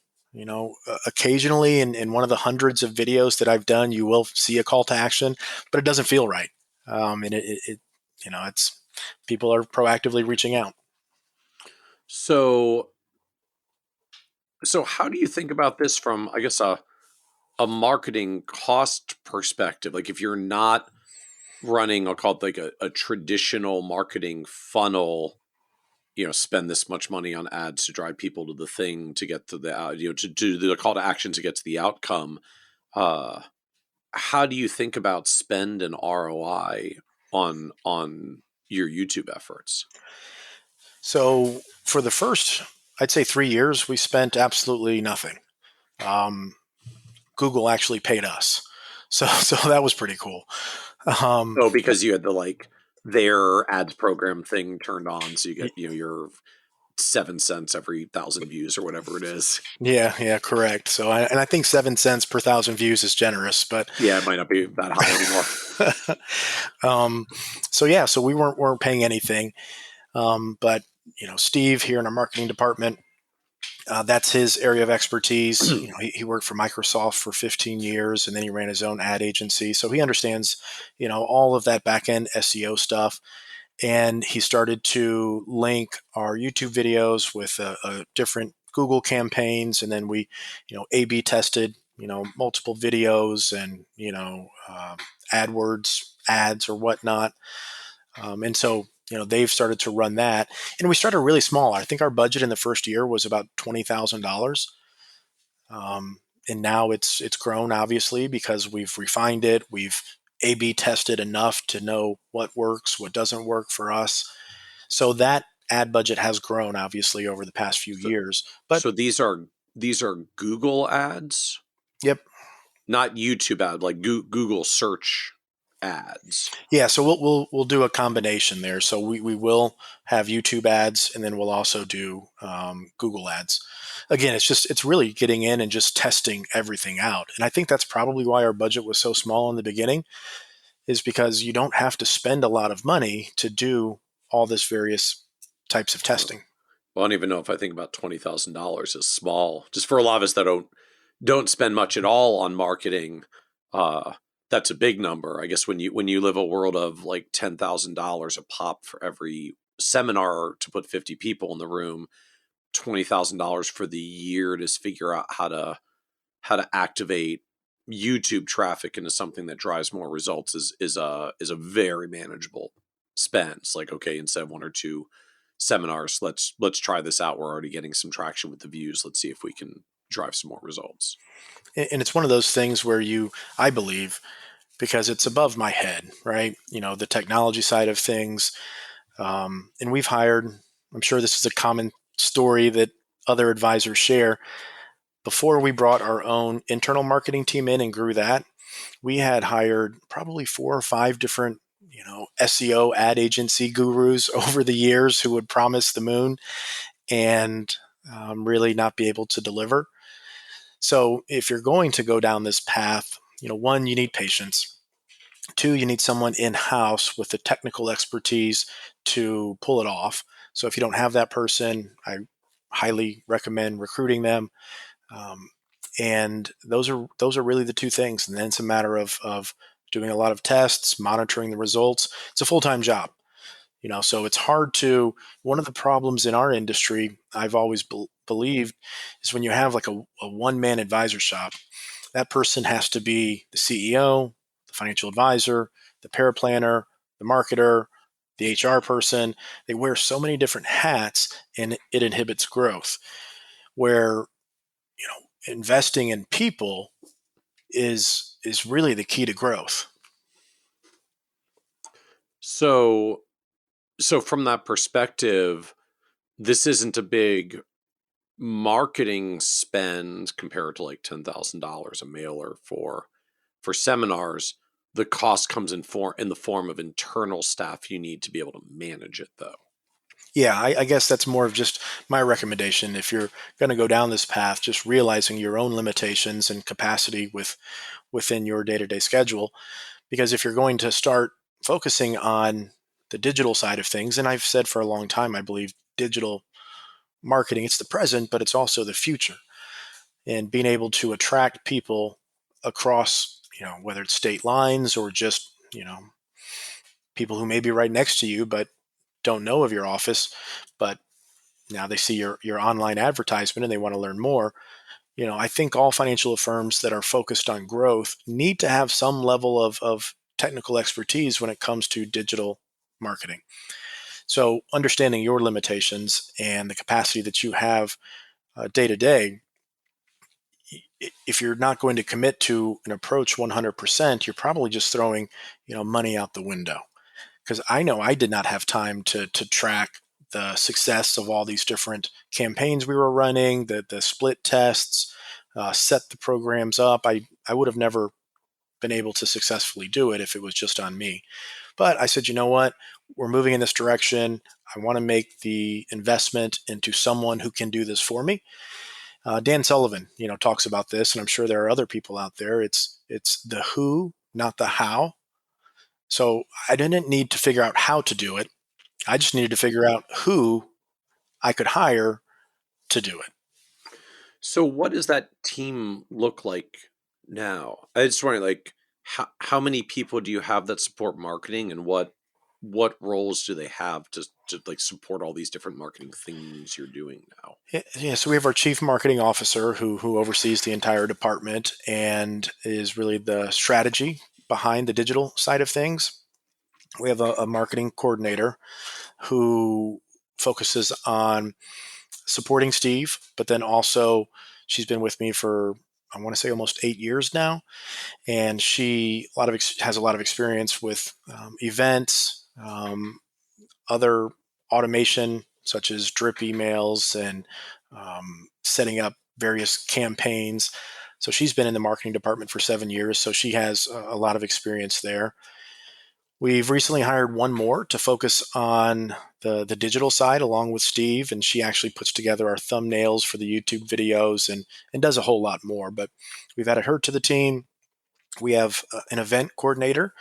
Occasionally in one of the hundreds of videos that I've done, you will see a call to action, but it doesn't feel right. And it's people are proactively reaching out. So how do you think about this from, I guess, a marketing cost perspective? Like if you're not running, I'll call it like a traditional marketing funnel, spend this much money on ads to drive people to the thing to get to the, to do the call to action to get to the outcome. Uh, how do you think about spend and ROI on your YouTube efforts? So for the first, I'd say 3 years, we spent absolutely nothing. Um, Google actually paid us. So that was pretty cool. Um, Oh, because you had their ads program thing turned on, so you get your 7 cents every 1,000 views or whatever it is. yeah, correct. And I think 7 cents per thousand views is generous, but Yeah, it might not be that high anymore. um, so we weren't paying anything. But Steve here in our marketing department, that's his area of expertise. He worked for Microsoft for 15 years, and then he ran his own ad agency, so he understands all of that back end SEO stuff. And he started to link our YouTube videos with different Google campaigns, and then we A/B tested multiple videos and AdWords ads or whatnot. And so they've started to run that, and we started really small. I think our budget in the first year was about $20,000. And now it's grown, obviously, because we've refined it. We've A/B tested enough to know what works, what doesn't work for us. So that ad budget has grown, obviously, over the past few So, years. But so these are Google ads, yep, not YouTube ad, like Google search ads. yeah. So we'll do a combination there. So we will have YouTube ads, and then we'll also do Google ads. Again, it's really getting in and just testing everything out. And I think that's probably why our budget was so small in the beginning, is because you don't have to spend a lot of money to do all this various types of testing. Well, I don't even know if I think about $20,000 as small. Just for a lot of us that don't spend much at all on marketing, uh, that's a big number. I guess when you live a world of like $10,000 a pop for every seminar to put 50 people in the room, $20,000 for the year to figure out how to activate YouTube traffic into something that drives more results is a very manageable spend. It's like, okay, instead of one or two seminars, let's try this out. We're already getting some traction with the views. Let's see if we can drive some more results. And it's one of those things where I believe, because it's above my head, right? The technology side of things. And we've hired, I'm sure this is a common story that other advisors share. Before we brought our own internal marketing team in and grew that, we had hired probably 4 or 5 different SEO ad agency gurus over the years who would promise the moon and really not be able to deliver. So if you're going to go down this path, one, you need patience. Two, you need someone in-house with the technical expertise to pull it off. So if you don't have that person, I highly recommend recruiting them. Um, and those are really the two things. And then it's a matter of doing a lot of tests, monitoring the results. It's a full-time job. So it's hard to. One of the problems in our industry, I've always believed, is when you have like a one-man advisor shop. That person has to be the CEO, the financial advisor, the paraplanner, the marketer, the HR person. They wear so many different hats, and it inhibits growth. Where investing in people is really the key to growth. So from that perspective, this isn't a big marketing spend compared to like $10,000 a mailer for seminars. The cost comes in the form of internal staff you need to be able to manage it, though. Yeah, I guess that's more of just my recommendation. If you're going to go down this path, just realizing your own limitations and capacity within your day-to-day schedule. Because if you're going to start focusing on the digital side of things, and I've said for a long time, I believe digital marketing, it's the present, but it's also the future. And being able to attract people across, whether it's state lines or just, people who may be right next to you, but don't know of your office, but now they see your online advertisement and they want to learn more. I think all financial firms that are focused on growth need to have some level of technical expertise when it comes to digital marketing. So understanding your limitations and the capacity that you have day to day, if you're not going to commit to an approach 100%, you're probably just throwing money out the window. Because I know I did not have time to track the success of all these different campaigns we were running, the split tests, set the programs up. I would have never been able to successfully do it if it was just on me. But I said, you know what? We're moving in this direction. I want to make the investment into someone who can do this for me. Dan Sullivan, talks about this, and I'm sure there are other people out there. It's the who, not the how. So I didn't need to figure out how to do it. I just needed to figure out who I could hire to do it. So what does that team look like now? I just wondering, like, how many people do you have that support marketing, and what roles do they have to like support all these different marketing things you're doing now? Yeah, so we have our chief marketing officer who oversees the entire department and is really the strategy behind the digital side of things. We have a marketing coordinator who focuses on supporting Steve, but then also she's been with me for, I want to say, almost 8 years now, and she has a lot of experience with events, other automation such as drip emails and setting up various campaigns. So she's been in the marketing department for 7 years, so she has a lot of experience there. We've recently hired one more to focus on the digital side along with Steve, and she actually puts together our thumbnails for the YouTube videos and does a whole lot more. But we've added her to the team. We have an event coordinator,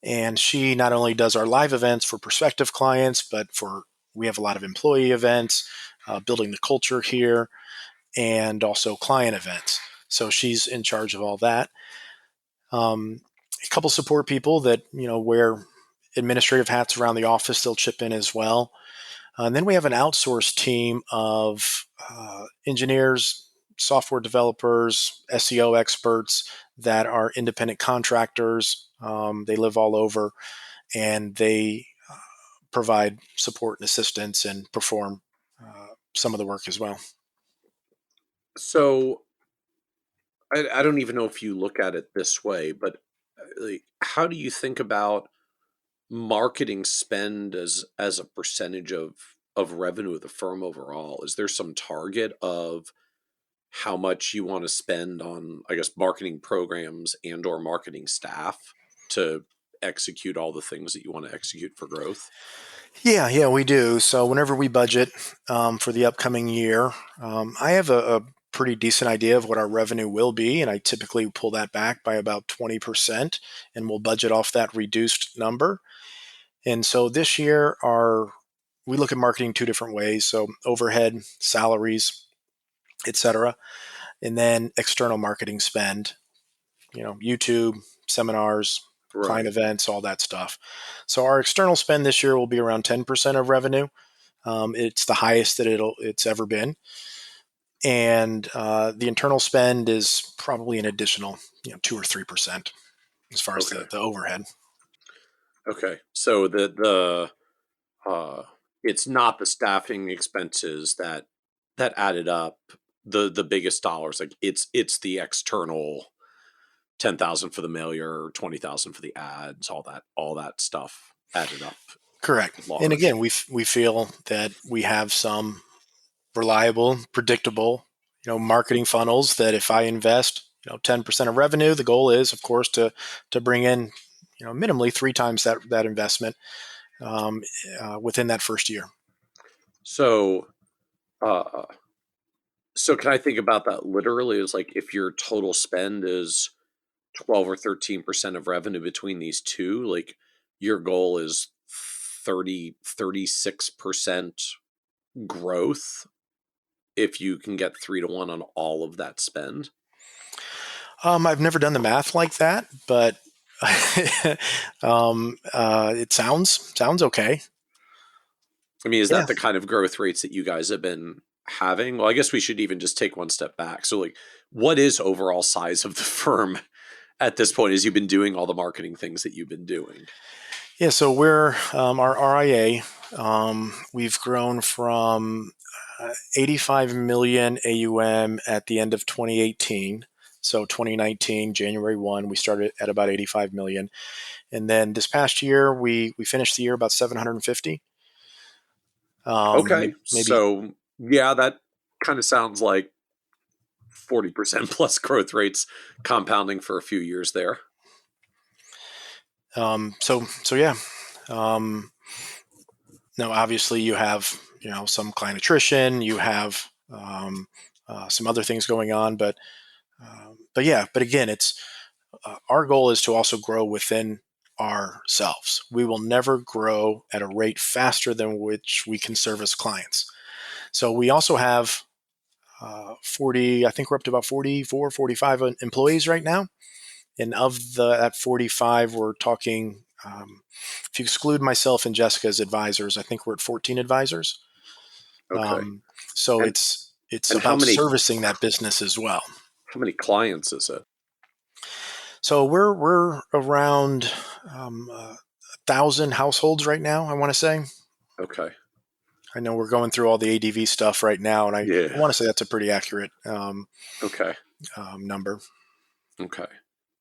and she not only does our live events for prospective clients, but we have a lot of employee events, building the culture here, and also client events. So she's in charge of all that. A couple support people that wear administrative hats around the office. They'll chip in as well. And then we have an outsourced team of engineers, software developers, SEO experts that are independent contractors. They live all over, and they provide support and assistance and perform some of the work as well. So I don't even know if you look at it this way, but like, how do you think about marketing spend as a percentage of revenue of the firm overall? Is there some target of how much you want to spend on, I guess, marketing programs and or marketing staff to execute all the things that you want to execute for growth? Yeah, we do. So whenever we budget for the upcoming year, I have a pretty decent idea of what our revenue will be, and I typically pull that back by about 20%, and we'll budget off that reduced number. And so this year, we look at marketing two different ways: so overhead, salaries, etc., and then external marketing spend. YouTube, seminars, client Right. events, all that stuff. So our external spend this year will be around 10% of revenue. It's the highest that it's ever been, and the internal spend is probably an additional 2 or 3% as far as Okay. the overhead. Okay. So the uh, it's not the staffing expenses that added up the biggest dollars. Like it's the external 10,000 for the mailer, 20,000 for the ads, all that stuff added up Correct. And large. again, we feel that we have some reliable, predictable, marketing funnels that if I invest, 10% of revenue, the goal is, of course, to bring in, minimally 3 times that investment um, within that first year. So uh so can I think about that literally as like if your total spend is 12 or 13% of revenue between these two, like your goal is 36% growth if you can get 3 to 1 on all of that spend? I've never done the math like that, but it sounds okay. I mean, is Yeah. that the kind of growth rates that you guys have been having? Well, I guess we should even just take one step back. So, like, what is overall size of the firm at this point as you've been doing all the marketing things that you've been doing? Yeah, so we're our RIA. We've grown from 85 million AUM at the end of 2018. So 2019, January 1, we started at about 85 million. And then this past year, we finished the year about 750. Okay. Maybe So, yeah, that kind of sounds like 40% plus growth rates compounding for a few years there. so yeah. Um, Now, obviously, you have some client attrition, you have some other things going on, but yeah. But again, it's our goal is to also grow within ourselves. We will never grow at a rate faster than which we can service clients. So we also have 40. I think we're up to about 44, 45 employees right now, and of that 45, we're talking. If you exclude myself and Jessica as advisors, I think we're at 14 advisors. Okay. So And it's and how about many servicing that business as well. how many clients is it? So we're around 1,000 households right now. I want to say. Okay. I know we're going through all the ADV stuff right now, and I Yeah. want to say that's a pretty accurate Okay. number. Okay.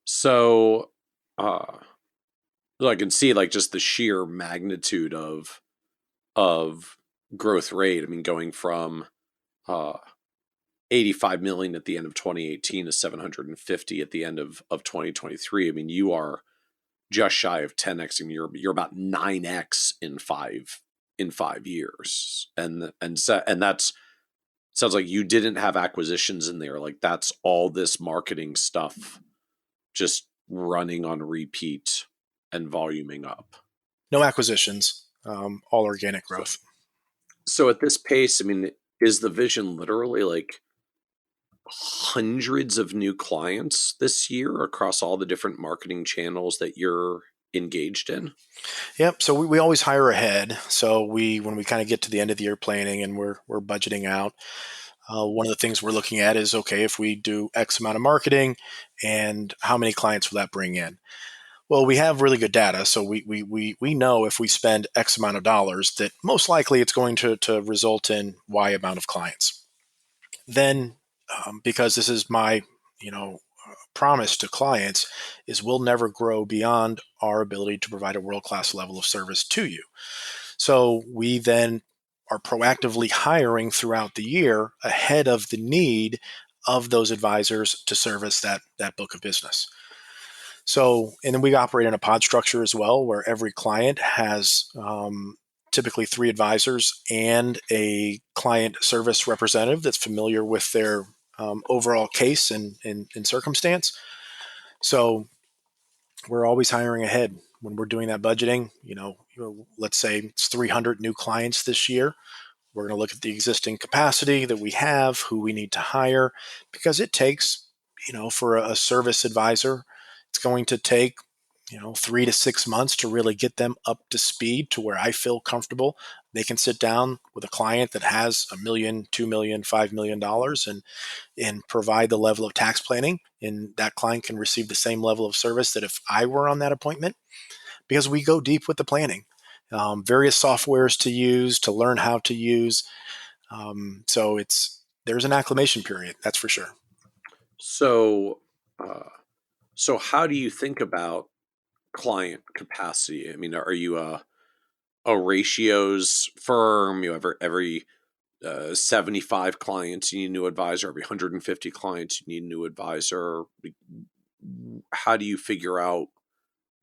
So, uh, so I can see like just the sheer magnitude of growth rate. I mean, going from uh 85 million at the end of 2018 to 750 at the end of 2023. I mean, you are just shy of 10x. I mean, you're about 9x in 5 years. And that's sounds like you didn't have acquisitions in there. Like that's all this marketing stuff just running on repeat and voluming up. No acquisitions, all organic So, growth. so at this pace, I mean, is the vision literally like hundreds of new clients this year across all the different marketing channels that you're engaged in? Yep. So we always hire ahead. So when we kind of get to the end of the year planning and we're budgeting out, one of the things we're looking at is, okay, if we do X amount of marketing, and how many clients will that bring in? Well, we have really good data, so we know if we spend X amount of dollars, that most likely it's going to result in Y amount of clients. Then, because this is my promise to clients, is we'll never grow beyond our ability to provide a world-class level of service to you. So we then are proactively hiring throughout the year ahead of the need of those advisors to service that book of business. So, and then we operate in a pod structure as well, where every client has typically 3 advisors and a client service representative that's familiar with their overall case and circumstance. So we're always hiring ahead when we're doing that budgeting. Let's say it's 300 new clients this year. We're going to look at the existing capacity that we have, who we need to hire, because it takes, for a service advisor, it's going to take 3 to 6 months to really get them up to speed to where I feel comfortable. They can sit down with a client that has $1 million, $2 million, $5 million and provide the level of tax planning. And that client can receive the same level of service that if I were on that appointment, because we go deep with the planning, various softwares to use, to learn how to use. So there's an acclimation period, that's for sure. So, so how do you think about client capacity? I mean, are you a ratios firm? Every 75 clients, you need a new advisor. Every 150 clients, you need a new advisor. How do you figure out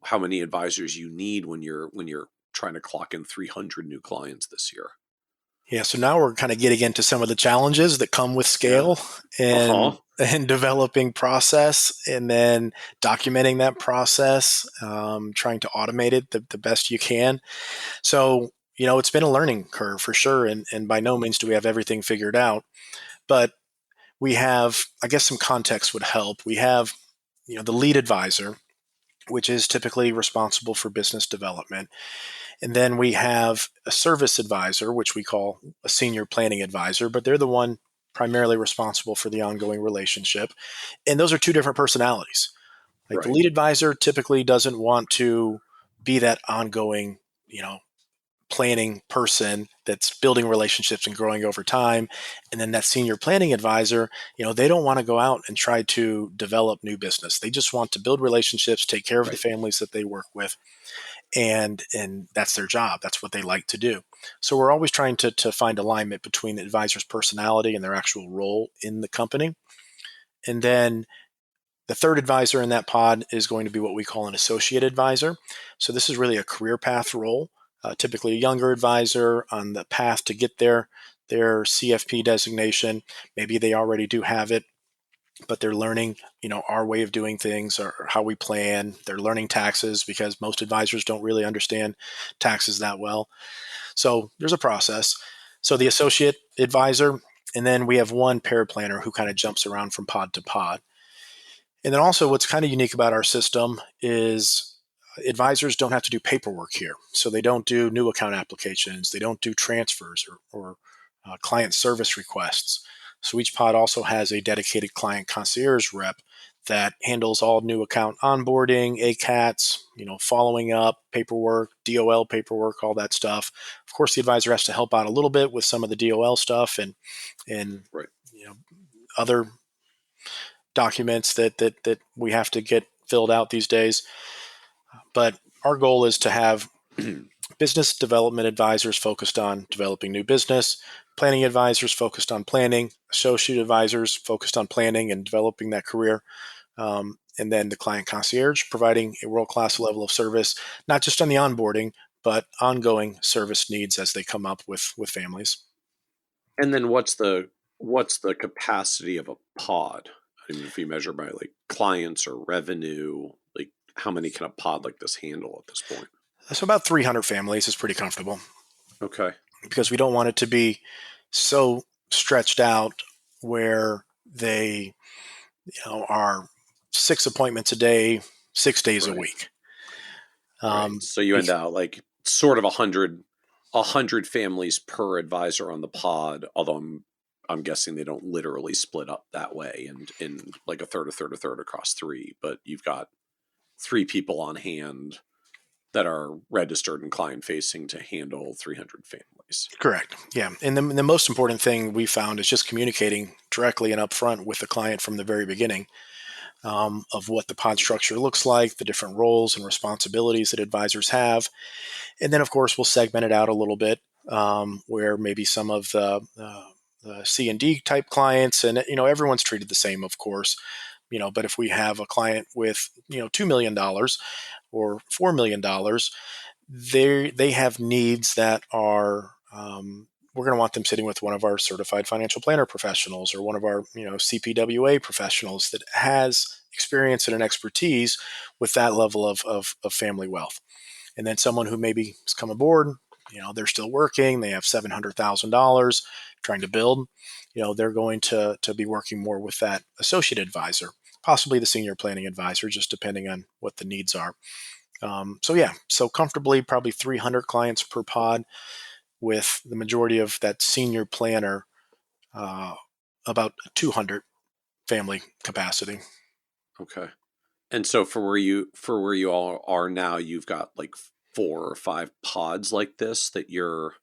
how many advisors you need when you're trying to clock in 300 new clients this year? Yeah, so now we're kind of getting into some of the challenges that come with scale and developing process, and then documenting that process, trying to automate it the best you can. So, it's been a learning curve for sure. And by no means do we have everything figured out, but we have, I guess some context would help. We have, the lead advisor, which is typically responsible for business development. And then we have a service advisor, which we call a senior planning advisor, but they're the one primarily responsible for the ongoing relationship. And those are 2 different personalities. Like Right. the lead advisor typically doesn't want to be that ongoing, planning person that's building relationships and growing over time. And then that senior planning advisor, they don't want to go out and try to develop new business. They just want to build relationships, take care of the families that they work with. And that's their job. That's what they like to do. So we're always trying to find alignment between the advisor's personality and their actual role in the company. And then the third advisor in that pod is going to be what we call an associate advisor. So this is really a career path role, typically a younger advisor on the path to get their CFP designation. Maybe they already do have it, but they're learning, our way of doing things or how we plan. They're learning taxes because most advisors don't really understand taxes that well. So there's a process. So the associate advisor, and then we have one paraplanner who kind of jumps around from pod to pod. And then also what's kind of unique about our system is advisors don't have to do paperwork here. So they don't do new account applications. They don't do transfers or client service requests. So each pod also has a dedicated client concierge rep that handles all new account onboarding, ACATs, following up, paperwork, DOL paperwork, all that stuff. Of course, the advisor has to help out a little bit with some of the DOL stuff and Right. other documents that we have to get filled out these days. But our goal is to have business development advisors focused on developing new business, planning advisors focused on planning, associate advisors focused on planning and developing that career, and then the client concierge providing a world-class level of service, not just on the onboarding, but ongoing service needs as they come up with families. And then what's the capacity of a pod? I mean, if you measure by like clients or revenue, like how many can a pod like this handle at this point? So about 300 families is pretty comfortable. Okay. Because we don't want it to be so stretched out where they, are 6 appointments a day, 6 days a week. So you end out like sort of 100 families per advisor on the pod, although I'm guessing they don't literally split up that way and in like a third across 3, but you've got 3 people on hand that are registered and client facing to handle 300 families. Correct. Yeah. And the most important thing we found is just communicating directly and upfront with the client from the very beginning, of what the pod structure looks like, the different roles and responsibilities that advisors have. And then, of course, we'll segment it out a little bit, where maybe some of the C and D type clients, and everyone's treated the same, of course, But if we have a client with, $2 million or $4 million, they have needs that are, we're going to want them sitting with one of our certified financial planner professionals or one of our, CPWA professionals that has experience and an expertise with that level of family wealth. And then someone who maybe has come aboard, they're still working, they have $700,000 trying to build, they're going to be working more with that associate advisor, possibly the senior planning advisor, just depending on what the needs are. So comfortably probably 300 clients per pod, with the majority of that senior planner, about 200 family capacity. Okay. And so for where you all are now, you've got like 4 or 5 pods like this that you're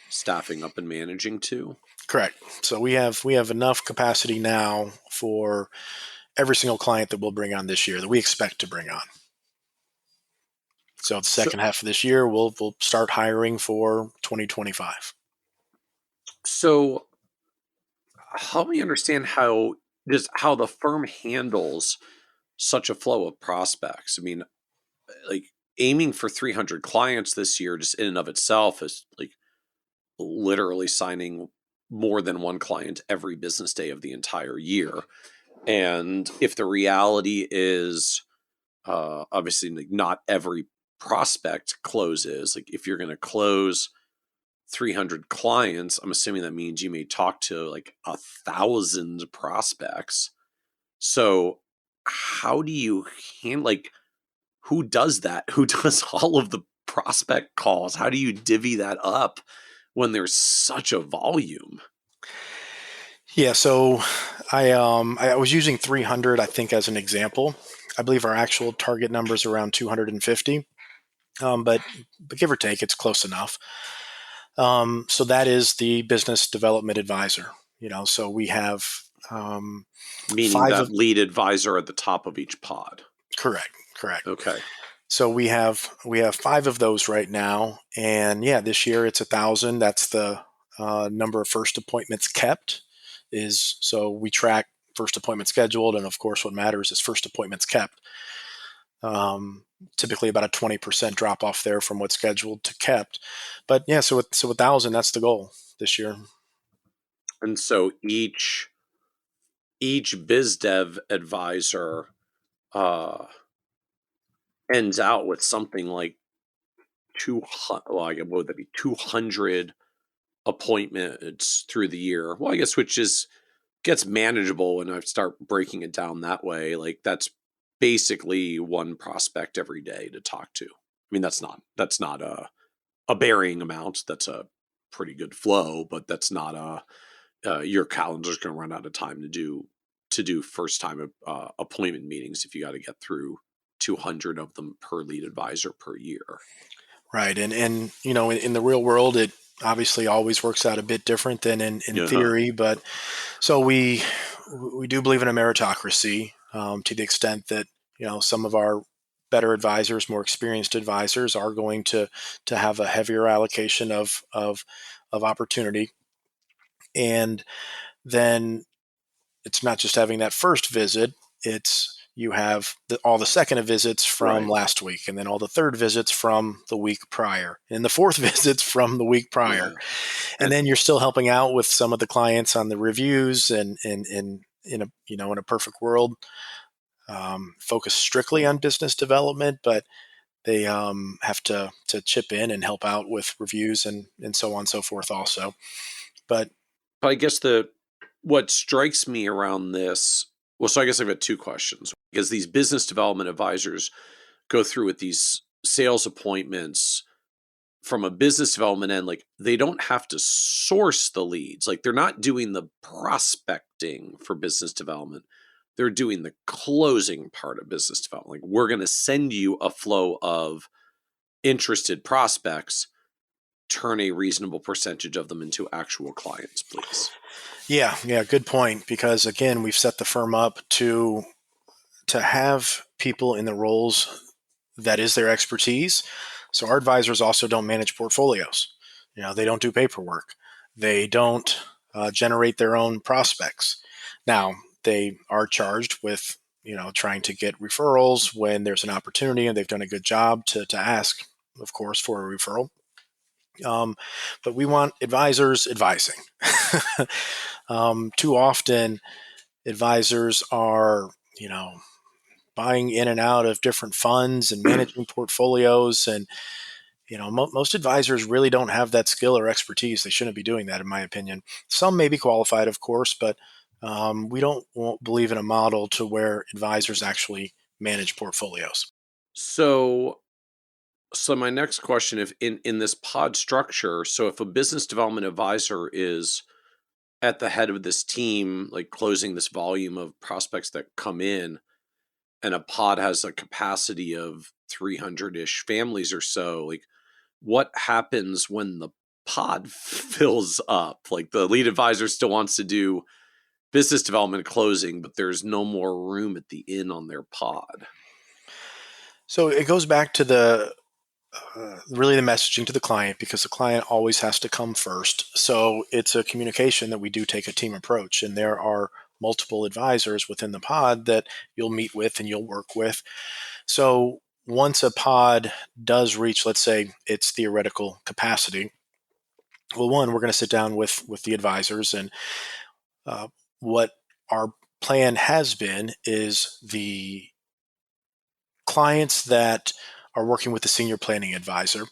staffing up and managing to? Correct. So we have enough capacity now for every single client that we'll bring on this year, that we expect to bring on. So the second half of this year, we'll start hiring for 2025. So help me understand how the firm handles such a flow of prospects. I mean, like aiming for 300 clients this year just in and of itself is like literally signing more than one client every business day of the entire year. And if the reality is, obviously, like not every prospect closes, like if you're going to close 300 clients, I'm assuming that means you may talk to like 1,000 prospects. So how do you handle, like, who does that? Who does all of the prospect calls? How do you divvy that up when there's such a volume? Yeah, so I was using 300, I think, as an example. I believe our actual target number is around 250, but give or take, it's close enough. So that is the business development advisor. So we have Meaning that lead advisor at the top of each pod. Correct. Okay. So we have 5 of those right now, and this year it's 1,000. That's the number of first appointments kept. So we track first appointment scheduled, and of course, what matters is first appointments kept. Typically about a 20% drop off there from what's scheduled to kept. But so 1,000, that's the goal this year. And so each biz dev advisor ends out with something like 200. Well, what would that be? 200 appointments through the year. Well, I guess which gets manageable when I start breaking it down that way. Like that's basically one prospect every day to talk to. I mean, that's not a burying amount. That's a pretty good flow, but that's not your calendar's going to run out of time to do first time appointment meetings if you got to get through 200 of them per lead advisor per year. Right. And in the real world, it obviously always works out a bit different than in theory. But so we do believe in a meritocracy, to the extent that, some of our better advisors, more experienced advisors are going to have a heavier allocation of opportunity. And then it's not just having that first visit, it's you have all the second visits from last week, and then all the third visits from the week prior, and the fourth visits from the week prior. And then you're still helping out with some of the clients on the reviews, and in a perfect world, focus strictly on business development, but they have to chip in and help out with reviews and so on and so forth also. But I guess what strikes me around this, well, so I guess I've got 2 questions, because these business development advisors go through with these sales appointments from a business development end. Like they don't have to source the leads. Like they're not doing the prospecting for business development. They're doing the closing part of business development. Like we're going to send you a flow of interested prospects, turn a reasonable percentage of them into actual clients, please. Yeah, good point. Because again, we've set the firm up to have people in the roles that is their expertise. So our advisors also don't manage portfolios. They don't do paperwork. They don't generate their own prospects. Now, they are charged with, trying to get referrals when there's an opportunity and they've done a good job to ask, of course, for a referral. But we want advisors advising. Too often, advisors are, buying in and out of different funds and managing portfolios. And, most advisors really don't have that skill or expertise. They shouldn't be doing that, in my opinion. Some may be qualified, of course, but we won't believe in a model to where advisors actually manage portfolios. So my next question, if in this pod structure, so if a business development advisor is at the head of this team, like closing this volume of prospects that come in, and a pod has a capacity of 300-ish families or so, like what happens when the pod fills up? Like the lead advisor still wants to do business development closing, but there's no more room at the inn on their pod. So it goes back to really the messaging to the client, because the client always has to come first. So it's a communication that we do take a team approach, and there are multiple advisors within the pod that you'll meet with and you'll work with. So once a pod does reach, let's say, its theoretical capacity, well, one, we're going to sit down with the advisors, and what our plan has been is the clients that are working with the senior planning advisor.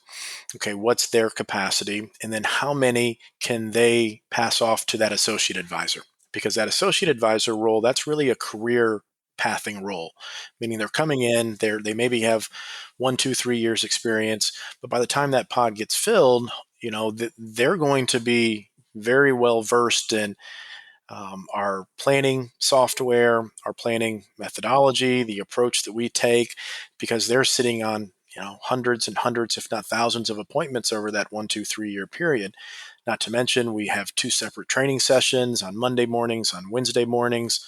Okay, what's their capacity? And then how many can they pass off to that associate advisor? Because that associate advisor role, that's really a career pathing role, meaning they're coming in, they maybe have 1, 2, 3 years experience, but by the time that pod gets filled, they're going to be very well versed in our planning software, our planning methodology, the approach that we take, because they're sitting on hundreds and hundreds, if not thousands, of appointments over that 1, 2, 3 year period. Not to mention, we have 2 separate training sessions on Monday mornings, on Wednesday mornings.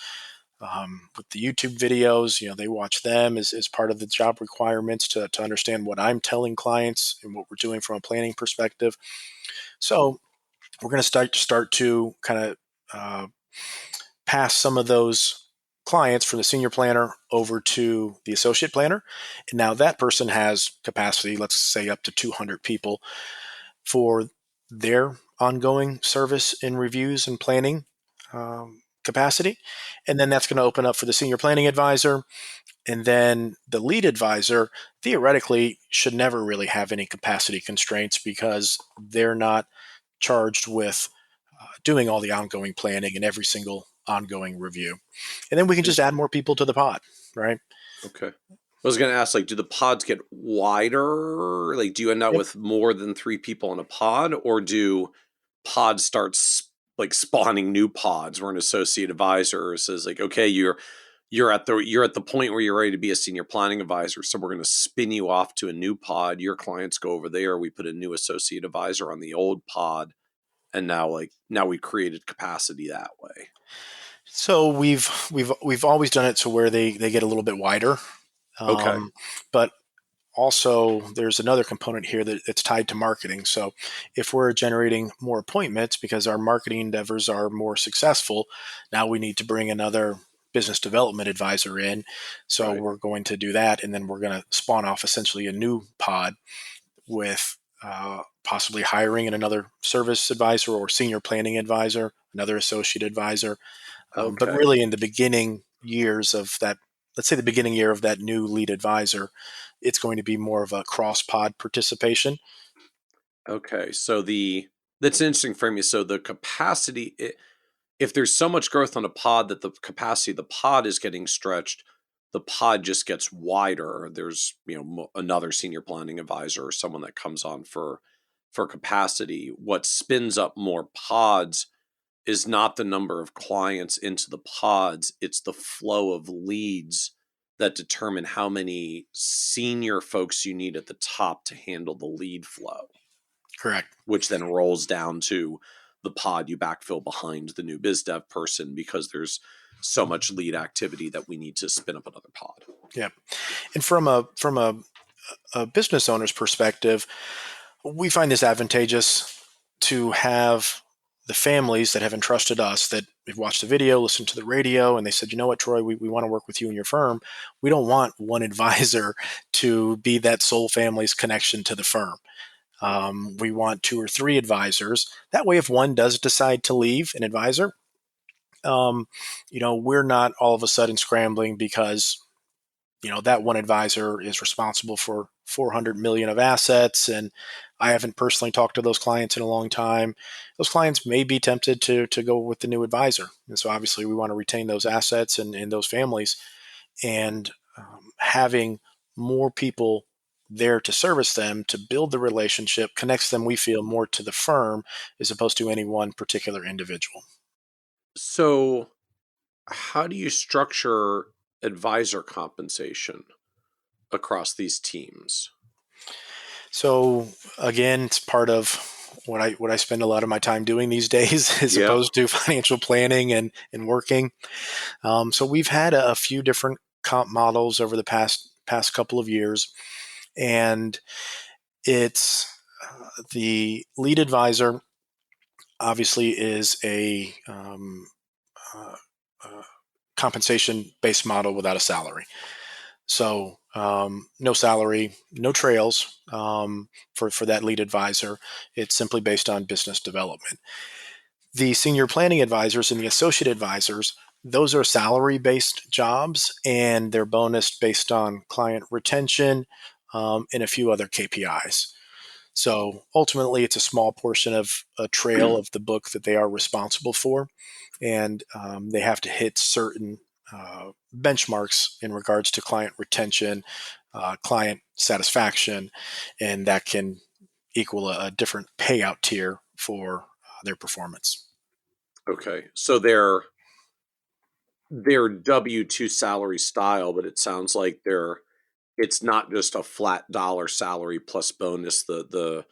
With the YouTube videos, they watch them as part of the job requirements to understand what I'm telling clients and what we're doing from a planning perspective. So we're going to start to kind of pass some of those clients from the senior planner over to the associate planner. And now that person has capacity, let's say up to 200 people for their ongoing service and reviews and planning capacity. And then that's going to open up for the senior planning advisor. And then the lead advisor theoretically should never really have any capacity constraints, because they're not charged with doing all the ongoing planning and every single ongoing review. And then we can just add more people to the pod, right? Okay. I was going to ask, like, do the pods get wider? Like, do you end up with more than 3 people in a pod, or do pods start spawning new pods where an associate advisor says, like, okay, you're at the point where you're ready to be a senior planning advisor, so we're going to spin you off to a new pod. Your clients go over there. We put a new associate advisor on the old pod, and now we created capacity that way. So we've always done it to where they get a little bit wider. Okay. But also there's another component here that it's tied to marketing. So if we're generating more appointments because our marketing endeavors are more successful, now we need to bring another business development advisor in. So Right. we're going to do that, and then we're going to spawn off essentially a new pod with possibly hiring another service advisor or senior planning advisor, another associate advisor. But Okay. really in the beginning years of that, let's say the beginning year of that new lead advisor, it's going to be more of a cross-pod participation. Okay. So that's an interesting frame. So the capacity, if there's so much growth on a pod that the capacity of the pod is getting stretched, the pod just gets wider. There's another senior planning advisor or someone that comes on for capacity. What spins up more pods is not the number of clients into the pods, it's the flow of leads that determine how many senior folks you need at the top to handle the lead flow. Correct. Which then rolls down to the pod you backfill behind the new biz dev person, because there's so much lead activity that we need to spin up another pod. Yeah. And from a business owner's perspective, we find this advantageous to have the families that have entrusted us, that have watched the video, listened to the radio, and they said, you know what, Troy, we want to work with you and your firm. We don't want one advisor to be that sole family's connection to the firm. We want 2 or 3 advisors. That way, if one does decide to leave, an advisor, we're not all of a sudden scrambling because that one advisor is responsible for 400 million of assets, and I haven't personally talked to those clients in a long time. Those clients may be tempted to go with the new advisor, and so obviously we want to retain those assets and those families, and having more people there to service them, to build the relationship, connects them, we feel, more to the firm as opposed to any one particular individual. So, how do you structure advisor compensation across these teams? So again, it's part of what I spend a lot of my time doing these days, as Yeah. opposed to financial planning and working. So we've had a few different comp models over the past couple of years, and it's the lead advisor obviously is a uh, compensation based model without a salary. So no salary, no trails for that lead advisor. It's simply based on business development. The senior planning advisors and the associate advisors, those are salary based jobs, and they're bonused based on client retention and a few other KPIs. So ultimately, it's a small portion of a trail of the book that they are responsible for, and they have to hit certain benchmarks in regards to client retention, client satisfaction, and that can equal a different payout tier for their performance. Okay. So they're W-2 salary style, but it sounds like it's not just a flat dollar salary plus bonus. The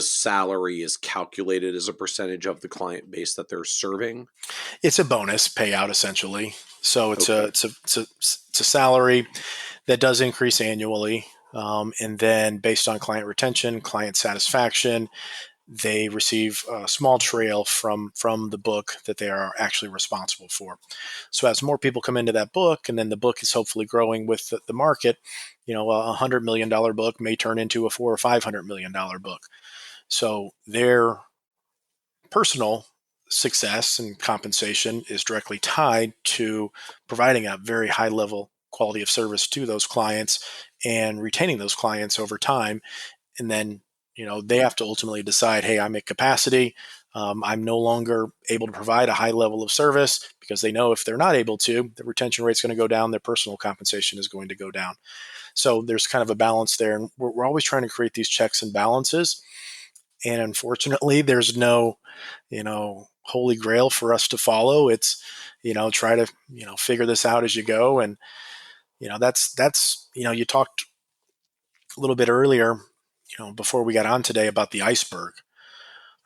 salary is calculated as a percentage of the client base that they're serving. It's a bonus payout essentially. So it's Okay. it's a salary that does increase annually, and then based on client retention, client satisfaction, they receive a small trail from the book that they are actually responsible for. So as more people come into that book, and then the book is hopefully growing with the market, $100 million book may turn into a $400 or $500 million book. So their personal success and compensation is directly tied to providing a very high level quality of service to those clients and retaining those clients over time. And then they have to ultimately decide, hey, I'm at capacity. I'm no longer able to provide a high level of service, because they know if they're not able to, the retention rate is going to go down, their personal compensation is going to go down. So there's kind of a balance there, and we're always trying to create these checks and balances. And unfortunately, there's no holy grail for us to follow. It's try to figure this out as you go. And that's you talked a little bit earlier, before we got on today, about the iceberg,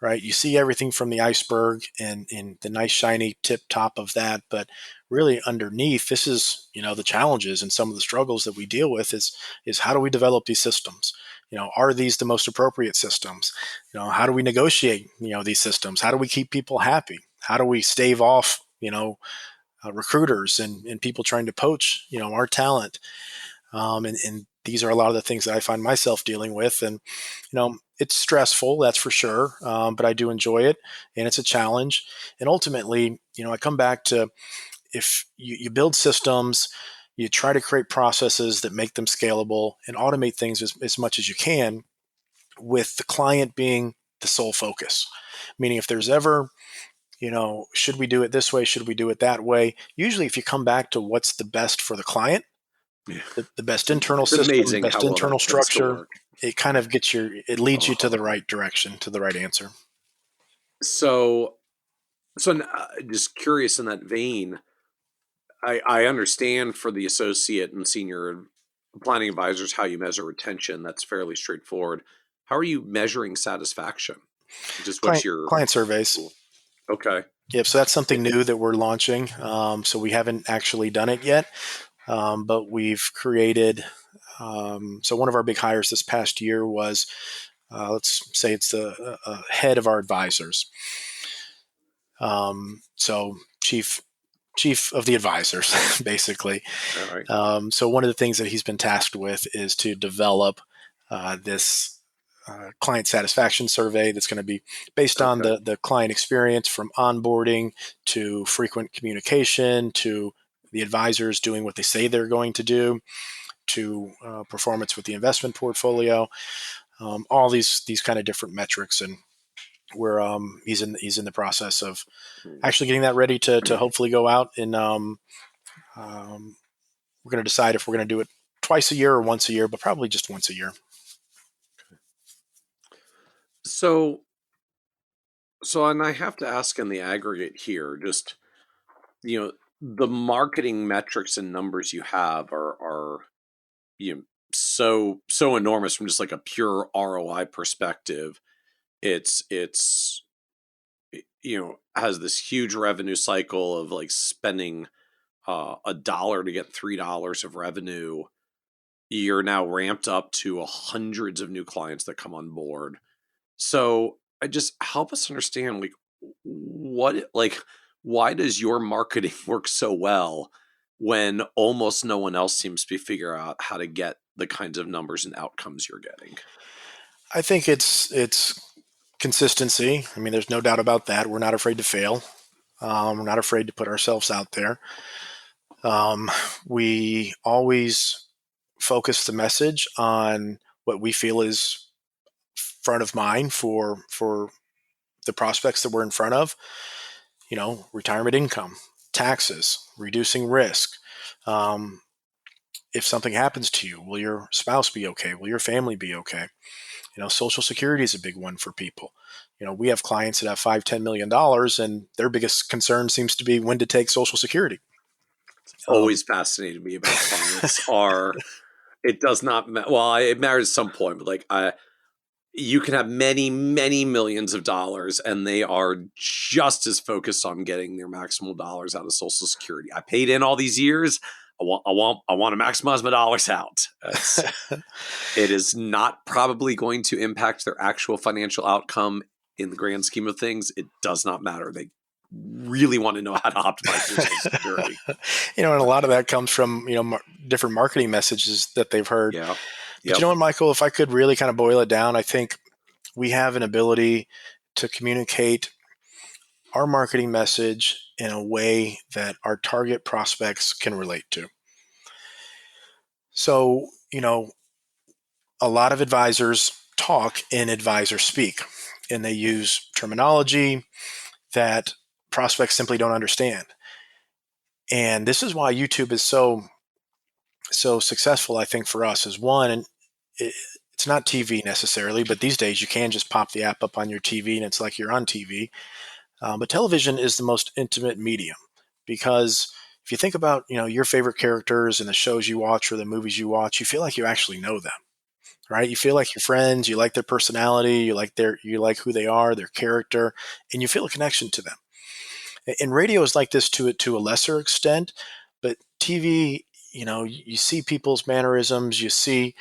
right? You see everything from the iceberg and the nice shiny tip top of that, but really underneath, this is the challenges and some of the struggles that we deal with is how do we develop these systems? Are these the most appropriate systems? How do we negotiate these systems? How do we keep people happy? How do we stave off recruiters and people trying to poach our talent? And these are a lot of the things that I find myself dealing with. And, it's stressful, that's for sure. But I do enjoy it, and it's a challenge. And ultimately, I come back to, if you build systems, you try to create processes that make them scalable and automate things as much as you can, with the client being the sole focus. Meaning, if there's ever, should we do it this way? Should we do it that way? Usually, if you come back to what's the best for the client, Yeah. the best internal It's system, amazing how best well internal that tends to structure, work. it kind of it leads you to the Uh-huh. right direction, to the right answer. So, just curious in that vein, I understand for the associate and senior planning advisors how you measure retention. That's fairly straightforward. How are you measuring satisfaction? Just what's your Client surveys. tool? Okay. Yep. So that's something new that we're launching. So we haven't actually done it yet, but we've created. So one of our big hires this past year was, let's say it's the head of our advisors. So chief of the advisors, basically. All right. So one of the things that he's been tasked with is to develop this client satisfaction survey that's going to be based on Okay. the client experience, from onboarding to frequent communication to the advisors doing what they say they're going to do, to performance with the investment portfolio, all these kind of different metrics. And where he's in the process of actually getting that ready to hopefully go out. And we're going to decide if we're going to do it twice a year or once a year, but probably just once a year. So, and I have to ask in the aggregate here, just, the marketing metrics and numbers you have are so enormous from just like a pure ROI perspective. It's has this huge revenue cycle of like spending $1 to get $3 of revenue. You're now ramped up to hundreds of new clients that come on board. So I just help us understand, why does your marketing work so well when almost no one else seems to be figuring out how to get the kinds of numbers and outcomes you're getting? I think it's consistency. I mean, there's no doubt about that. We're not afraid to fail. We're not afraid to put ourselves out there. We always focus the message on what we feel is front of mind for the prospects that we're in front of. Retirement income, taxes, reducing risk. If something happens to you, will your spouse be okay? Will your family be okay? Social Security is a big one for people. We have clients that have $5-10 million, and their biggest concern seems to be when to take Social Security. Always fascinated me about clients it does not matter. Well, it matters at some point, but you can have many, many millions of dollars, and they are just as focused on getting their maximal dollars out of Social Security. I paid in all these years. I want to maximize my dollars out. It is not probably going to impact their actual financial outcome in the grand scheme of things. It does not matter. They really want to know how to optimize their Social Security. And a lot of that comes from different marketing messages that they've heard. Yeah. But you know what, Michael, if I could really kind of boil it down, I think we have an ability to communicate our marketing message in a way that our target prospects can relate to. So, a lot of advisors talk in advisor speak, and they use terminology that prospects simply don't understand. And this is why YouTube is so successful, I think, for us. Is one, it's not TV necessarily, but these days you can just pop the app up on your TV and it's like you're on TV. But television is the most intimate medium, because if you think about your favorite characters and the shows you watch or the movies you watch, you feel like you actually know them, right? You feel like your friends, you like their personality, you like who they are, their character, and you feel a connection to them. And radio is like this to a lesser extent, but TV, you see people's mannerisms, you see,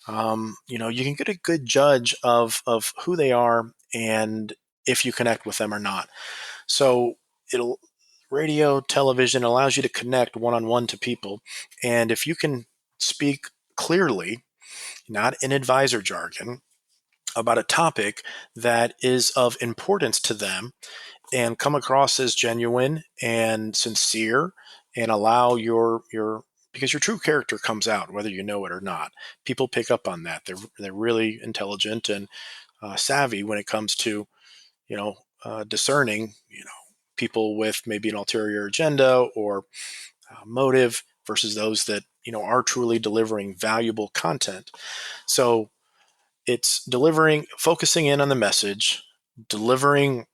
you can get a good judge of who they are and if you connect with them or not. So radio, television allows you to connect one-on-one to people. And if you can speak clearly, not in advisor jargon, about a topic that is of importance to them, and come across as genuine and sincere, and allow because your true character comes out whether you know it or not. People pick up on that. They're really intelligent and savvy when it comes to discerning people with maybe an ulterior agenda or motive versus those that are truly delivering valuable content. So it's focusing in on the message, delivering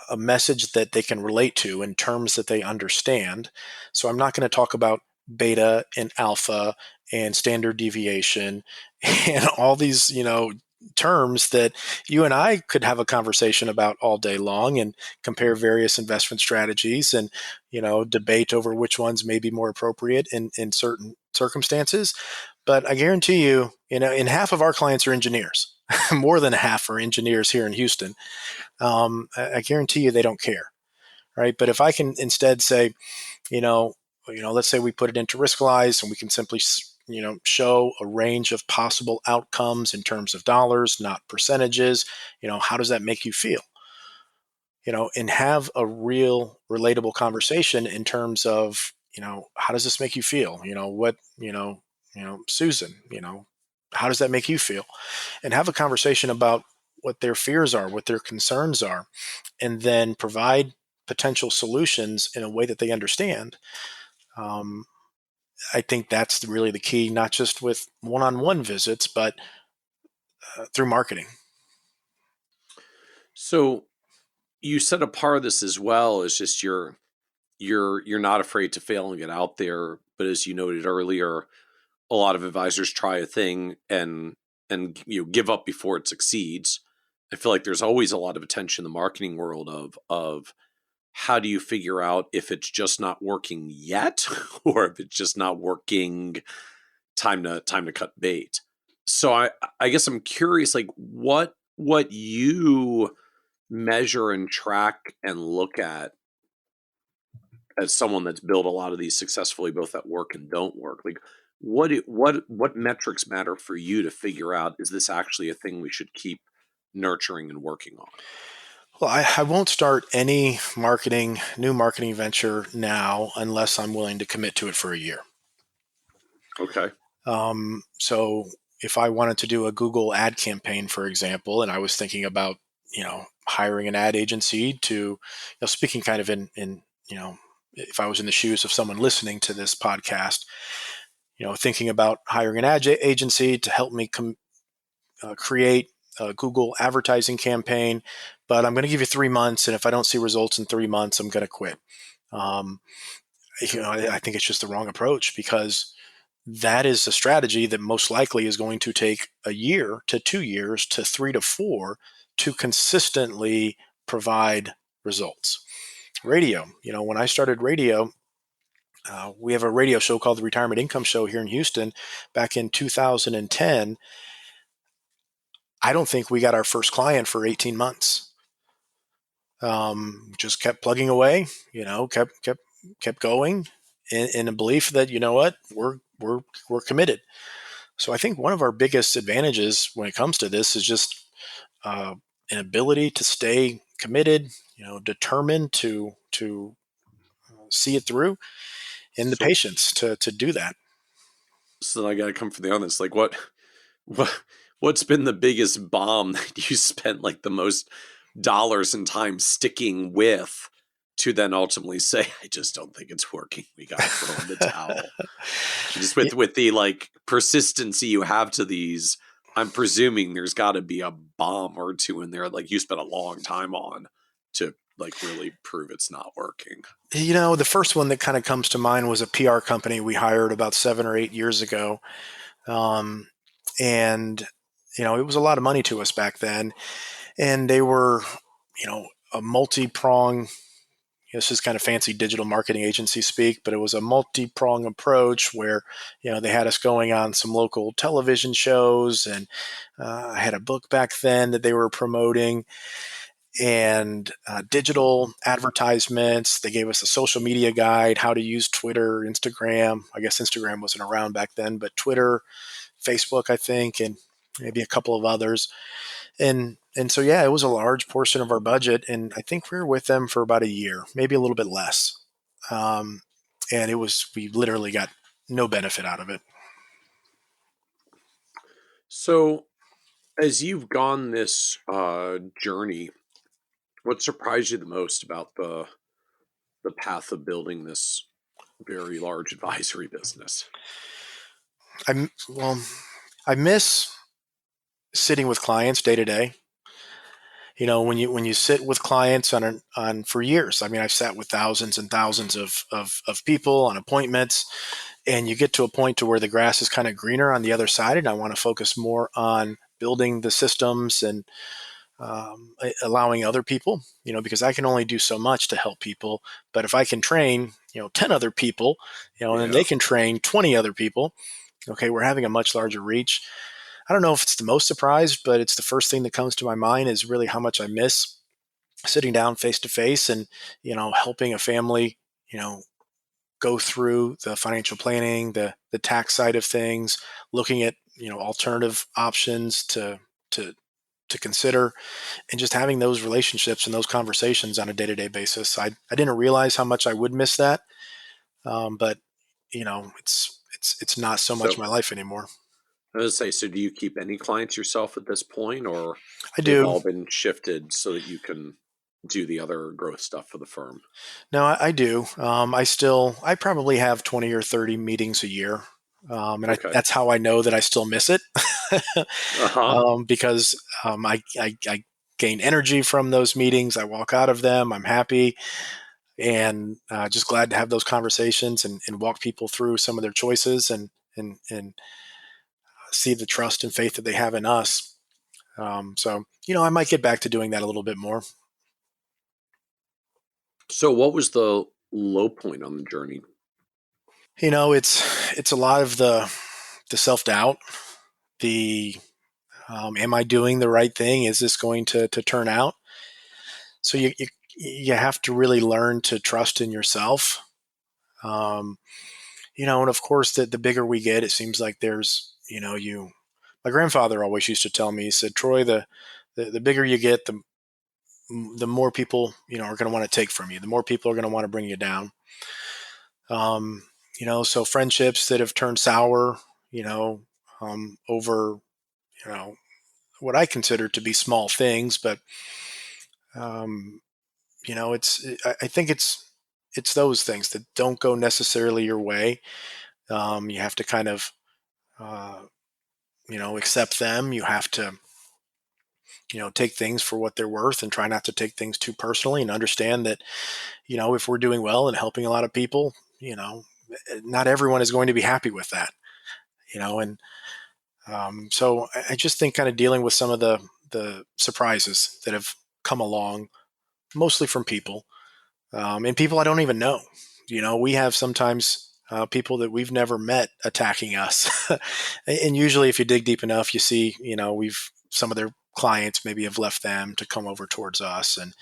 a message that they can relate to in terms that they understand. So I'm not going to talk about beta and alpha and standard deviation and all these, terms that you and I could have a conversation about all day long and compare various investment strategies and, debate over which ones may be more appropriate in certain circumstances. But I guarantee you, and half of our clients are engineers. more than half are engineers here in Houston. I guarantee you they don't care, right? But if I can instead say, you know, let's say we put it into Riskalyze and we can simply, show a range of possible outcomes in terms of dollars, not percentages. How does that make you feel? And have a real relatable conversation in terms of, how does this make you feel? Susan, how does that make you feel? And have a conversation about what their fears are, what their concerns are, and then provide potential solutions in a way that they understand. Um, I think that's really the key, not just with one-on-one visits, but through marketing. So you said a part of this as well is just you're not afraid to fail and get out there. But as you noted earlier, a lot of advisors try a thing and give up before it succeeds. I feel like there's always a lot of attention in the marketing world of how do you figure out if it's just not working yet or if it's just not working, time to cut bait. So I guess I'm curious, like what you measure and track and look at as someone that's built a lot of these successfully, both that work and don't work. Like what metrics matter for you to figure out, is this actually a thing we should keep nurturing and working on? Well, I won't start any new marketing venture now unless I'm willing to commit to it for a year. Okay. So if I wanted to do a Google ad campaign, for example, and I was thinking about, hiring an ad agency to, speaking kind of in, if I was in the shoes of someone listening to this podcast, thinking about hiring an ad agency to help me create a Google advertising campaign, but I'm going to give you 3 months. And if I don't see results in 3 months, I'm going to quit. I think it's just the wrong approach, because that is a strategy that most likely is going to take a year to 2 years to 3 to 4 to consistently provide results. Radio, when I started radio, we have a radio show called the Retirement Income Show here in Houston back in 2010. I don't think we got our first client for 18 months. Just kept plugging away, kept going in a belief that, we're committed. So I think one of our biggest advantages when it comes to this is just an ability to stay committed, determined to see it through, and the patience to do that. So then I got to come from the honest, like what's been the biggest bomb that you spent like the most dollars and time sticking with to then ultimately say, I just don't think it's working, we got to throw in the towel? Just with the like persistency you have to these, I'm presuming there's got to be a bomb or two in there like you spent a long time on to like really prove it's not working. The first one that kind of comes to mind was a PR company we hired about 7 or 8 years ago. And, it was a lot of money to us back then. And they were, a multi-prong, this is kind of fancy digital marketing agency speak, but it was a multi-prong approach where, they had us going on some local television shows, and I had a book back then that they were promoting, and digital advertisements. They gave us a social media guide, how to use Twitter, Instagram. I guess Instagram wasn't around back then, but Twitter, Facebook, I think, and maybe a couple of others. And so, yeah, it was a large portion of our budget. And I think we were with them for about a year, maybe a little bit less. And we literally got no benefit out of it. So as you've gone this journey, what surprised you the most about the path of building this very large advisory business? I miss sitting with clients day to day. When you sit with clients on for years. I mean, I've sat with thousands and thousands of people on appointments, and you get to a point to where the grass is kind of greener on the other side, and I want to focus more on building the systems and allowing other people, because I can only do so much to help people. But if I can train, 10 other people, and they can train 20 other people, okay, we're having a much larger reach. I don't know if it's the most surprised, but it's the first thing that comes to my mind is really how much I miss sitting down face to face and, helping a family, go through the financial planning, the tax side of things, looking at, alternative options to to consider, and just having those relationships and those conversations on a day-to-day basis. I didn't realize how much I would miss that. But it's not so much So my life anymore. I was say, so do you keep any clients yourself at this point, or I they've do. all been shifted so that you can do the other growth stuff for the firm? No, I do. I probably have 20 or 30 meetings a year. Okay. That's how I know that I still miss it. Uh-huh. Because I gain energy from those meetings. I walk out of them, I'm happy, and just glad to have those conversations and walk people through some of their choices and see the trust and faith that they have in us. So I might get back to doing that a little bit more. So what was the low point on the journey? It's a lot of the self doubt, the am I doing the right thing? Is this going to turn out? So you have to really learn to trust in yourself. Um, and of course, the bigger we get, it seems like there's, you. My grandfather always used to tell me, he said, Troy, the bigger you get, the more people, are going to want to take from you. The more people are going to want to bring you down. Um, so friendships that have turned sour, over, you know, what I consider to be small things, but um, I think it's those things that don't go necessarily your way. You have to kind of uh, accept them. You have to take things for what they're worth and try not to take things too personally, and understand that if we're doing well and helping a lot of people, not everyone is going to be happy with that. And so I just think kind of dealing with some of the surprises that have come along, mostly from people, and people I don't even know. We have sometimes people that we've never met attacking us, and usually, if you dig deep enough, you see, we've some of their clients maybe have left them to come over towards us, and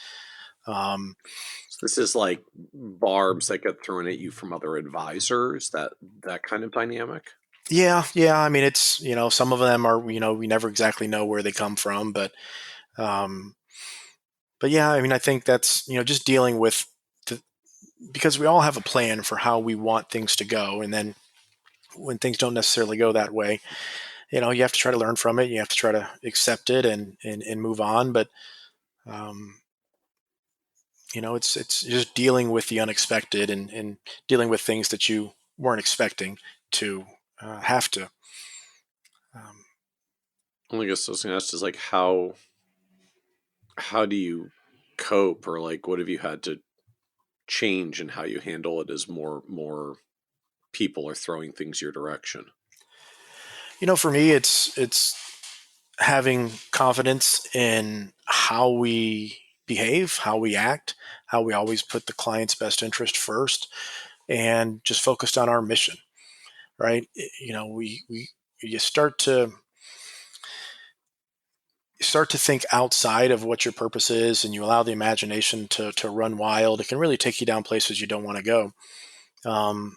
um, So this is like barbs that get thrown at you from other advisors, that kind of dynamic. yeah. I mean, it's some of them are we never exactly know where they come from, um, but yeah, I mean, I think that's just dealing with the, because we all have a plan for how we want things to go, and then when things don't necessarily go that way, you have to try to learn from it. You have to try to accept it and move on. But um, it's just dealing with the unexpected and dealing with things that you weren't expecting to have to. Um, Well, I guess I was going to ask is like how do you cope, or like what have you had to change in how you handle it as more people are throwing things your direction? for me, it's having confidence in how we behave, how we act, how we always put the client's best interest first, and just focused on our mission. Right? We you start to think outside of what your purpose is, and you allow the imagination to run wild. It can really take you down places you don't want to go. Um,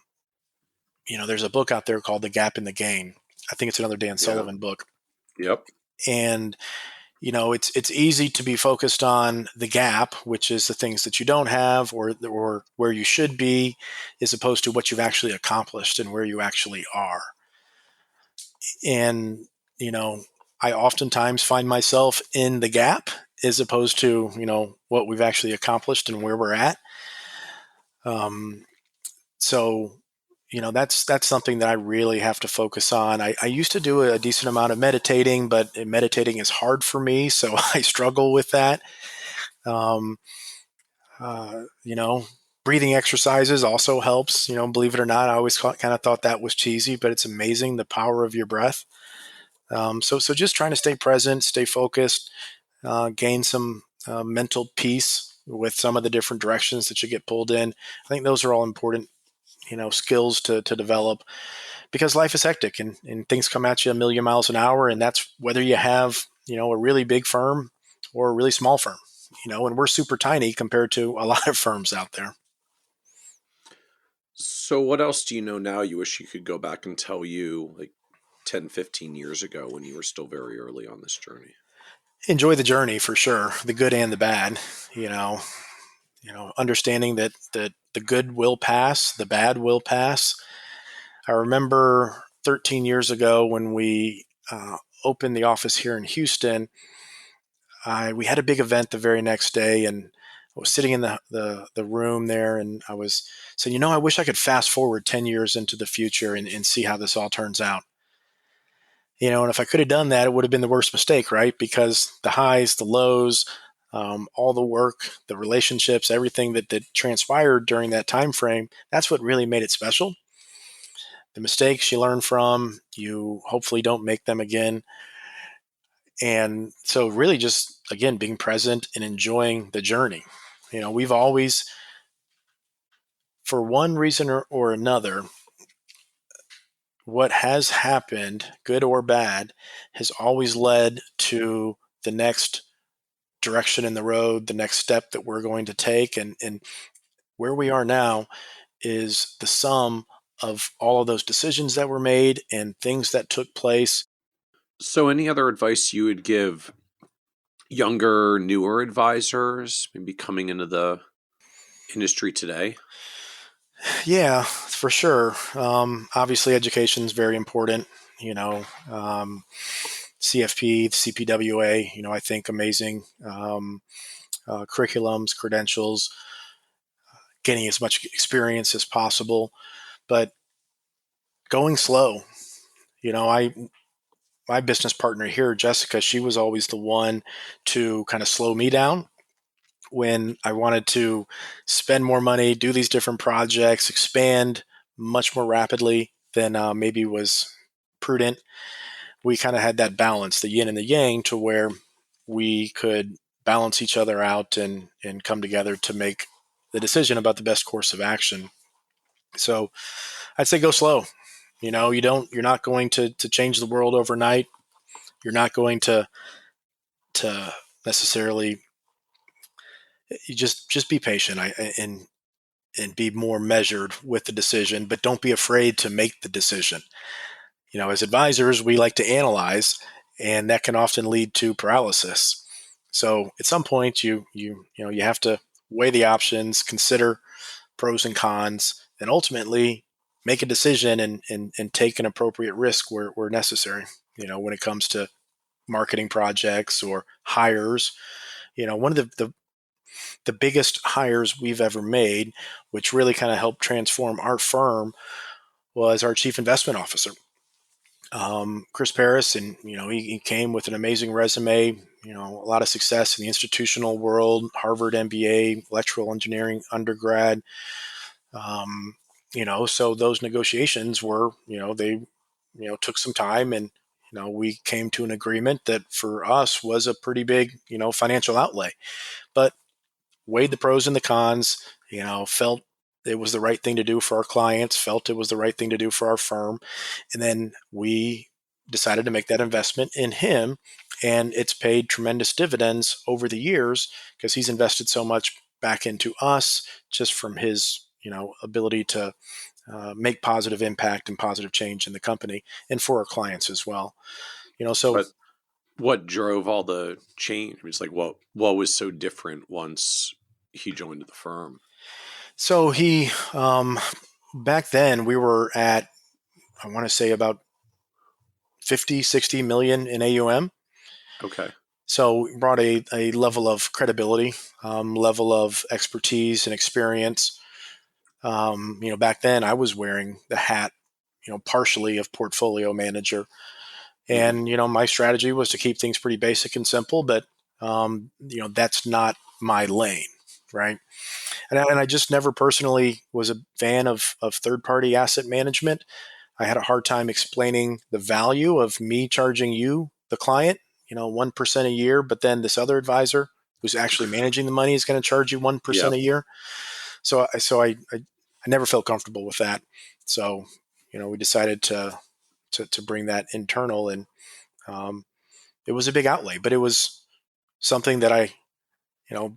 there's a book out there called The Gap in the Gain. I think it's another Dan Yeah. Sullivan book. Yep. And it's easy to be focused on the gap, which is the things that you don't have, or where you should be, as opposed to what you've actually accomplished and where you actually are. And I oftentimes find myself in the gap as opposed to what we've actually accomplished and where we're at. um, so that's something that I really have to focus on. I used to do a decent amount of meditating, but meditating is hard for me, so I struggle with that. um, uh, you know Breathing exercises also helps. Believe it or not, I always kind of thought that was cheesy, but it's amazing the power of your breath. So just trying to stay present, stay focused, gain some mental peace with some of the different directions that you get pulled in. I think those are all important, skills to develop, because life is hectic and things come at you a million miles an hour. And that's whether you have, a really big firm or a really small firm, and we're super tiny compared to a lot of firms out there. So what else do you know now you wish you could go back and tell you like 10, 15 years ago when you were still very early on this journey? Enjoy the journey for sure, the good and the bad, understanding that the good will pass, the bad will pass. I remember 13 years ago when we opened the office here in Houston, we had a big event the very next day, and I was sitting in the room there, and I was saying, I wish I could fast forward 10 years into the future and see how this all turns out. And if I could have done that, it would have been the worst mistake, right? Because the highs, the lows, all the work, the relationships, everything that transpired during that time frame, that's what really made it special. The mistakes you learn from, you hopefully don't make them again. And so really just, again, being present and enjoying the journey. We've always, for one reason or another, what has happened, good or bad, has always led to the next direction in the road, the next step that we're going to take. And where we are now is the sum of all of those decisions that were made and things that took place. So any other advice you would give younger, newer advisors, maybe coming into the industry today? Yeah, for sure. Obviously, education is very important. CFP, CPWA, I think amazing curriculums, credentials, getting as much experience as possible, but going slow. My business partner here, Jessica, she was always the one to kind of slow me down when I wanted to spend more money, do these different projects, expand much more rapidly than maybe was prudent. We kind of had that balance, the yin and the yang, to where we could balance each other out and come together to make the decision about the best course of action. So I'd say go slow. You're not going to change the world overnight. You're not going to necessarily, you just be patient and be more measured with the decision, but don't be afraid to make the decision. As advisors, we like to analyze, and that can often lead to paralysis. So at some point, you have to weigh the options, consider pros and cons, and ultimately make a decision and take an appropriate risk where necessary. When it comes to marketing projects or hires, one of the biggest hires we've ever made, which really kind of helped transform our firm, was our chief investment officer, Chris Paris. And, he came with an amazing resume, a lot of success in the institutional world, Harvard MBA, electrical engineering undergrad. So those negotiations were, they, took some time, and, we came to an agreement that for us was a pretty big, financial outlay, but weighed the pros and the cons, felt it was the right thing to do for our clients, felt it was the right thing to do for our firm. And then we decided to make that investment in him. And it's paid tremendous dividends over the years because he's invested so much back into us just from his, ability to make positive impact and positive change in the company and for our clients as well. So But what drove all the change? It's like what was so different once he joined the firm? So he, back then we were at, I want to say about 50, 60 million in AUM. Okay. So we brought a level of credibility, level of expertise and experience. Back then I was wearing the hat, partially of portfolio manager. And, my strategy was to keep things pretty basic and simple, but, that's not my lane. Right. And I just never personally was a fan of third-party asset management. I had a hard time explaining the value of me charging you, the client, 1% a year, but then this other advisor who's actually managing the money is going to charge you 1% a year. So I never felt comfortable with that. So, we decided to bring that internal, and it was a big outlay, but it was something that I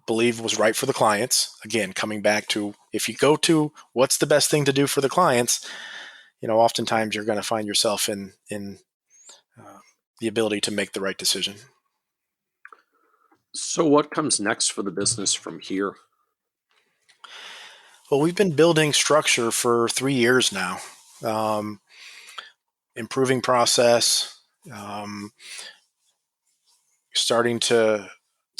believe was right for the clients. Again, coming back to, if you go to what's the best thing to do for the clients, oftentimes you're going to find yourself in the ability to make the right decision. So what comes next for the business from here? Well, we've been building structure for 3 years now, um, improving process, starting to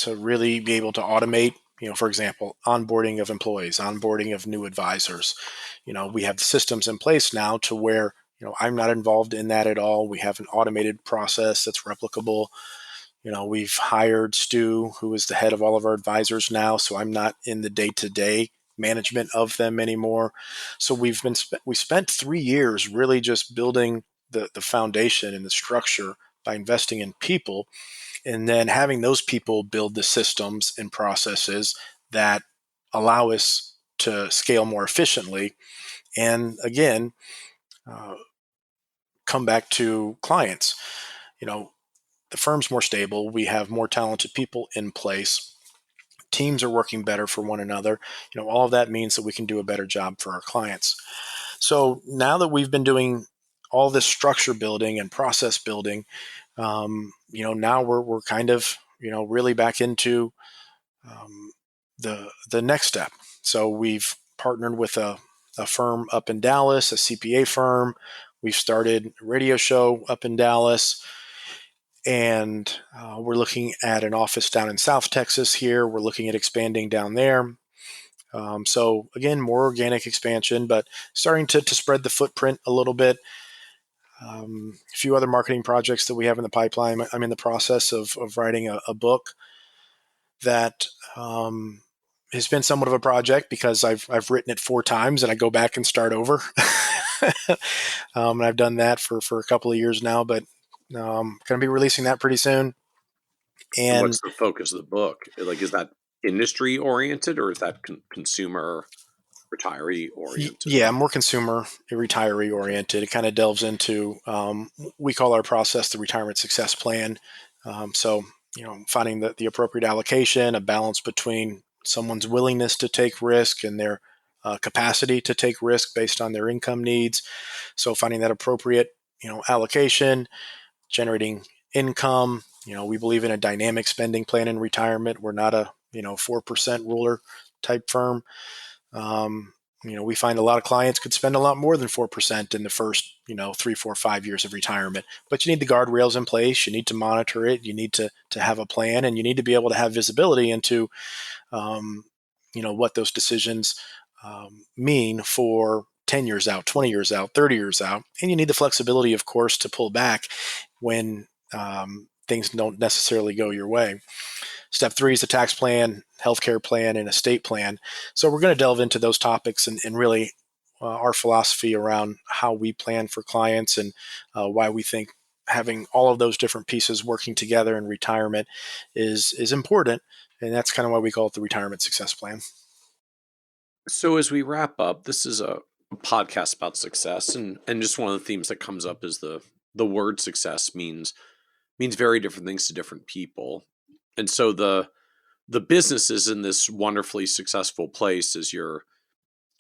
really be able to automate. For example, onboarding of employees, onboarding of new advisors. We have systems in place now to where I'm not involved in that at all. We have an automated process that's replicable. We've hired Stu, who is the head of all of our advisors now, so I'm not in the day-to-day management of them anymore. So we spent 3 years really just building the foundation and the structure by investing in people, and then having those people build the systems and processes that allow us to scale more efficiently. And again, come back to clients. The firm's more stable. We have more talented people in place. Teams are working better for one another. All of that means that we can do a better job for our clients. So now that we've been doing all this structure building and process building, now we're kind of, really back into the next step. So we've partnered with a firm up in Dallas, a CPA firm. We've started a radio show up in Dallas. And we're looking at an office down in South Texas here. We're looking at expanding down there. So again, more organic expansion, but starting to spread the footprint a little bit. A few other marketing projects that we have in the pipeline. I'm in the process of writing a book that has been somewhat of a project because I've written it 4 times and I go back and start over. And I've done that for a couple of years now, but going to be releasing that pretty soon. And what's the focus of the book? Like, is that industry oriented or is that consumer retiree oriented? Yeah, more consumer retiree oriented. It kind of delves into, we call our process the retirement success plan. So, finding the appropriate allocation, a balance between someone's willingness to take risk and their capacity to take risk based on their income needs. So finding that appropriate, allocation, generating income. We believe in a dynamic spending plan in retirement. We're not a 4% ruler type firm. We find a lot of clients could spend a lot more than 4% in the first 3, 4, 5 years of retirement. But you need the guardrails in place. You need to monitor it. You need to have a plan, and you need to be able to have visibility into what those decisions mean for 10 years out, 20 years out, 30 years out. And you need the flexibility, of course, to pull back when things don't necessarily go your way. Step 3 is the tax plan, healthcare plan, and estate plan. So we're going to delve into those topics and really our philosophy around how we plan for clients and why we think having all of those different pieces working together in retirement is important. And that's kind of why we call it the retirement success plan. So as we wrap up, this is a podcast about success, and just one of the themes that comes up is the word success means very different things to different people. And so the business is in this wonderfully successful place as you're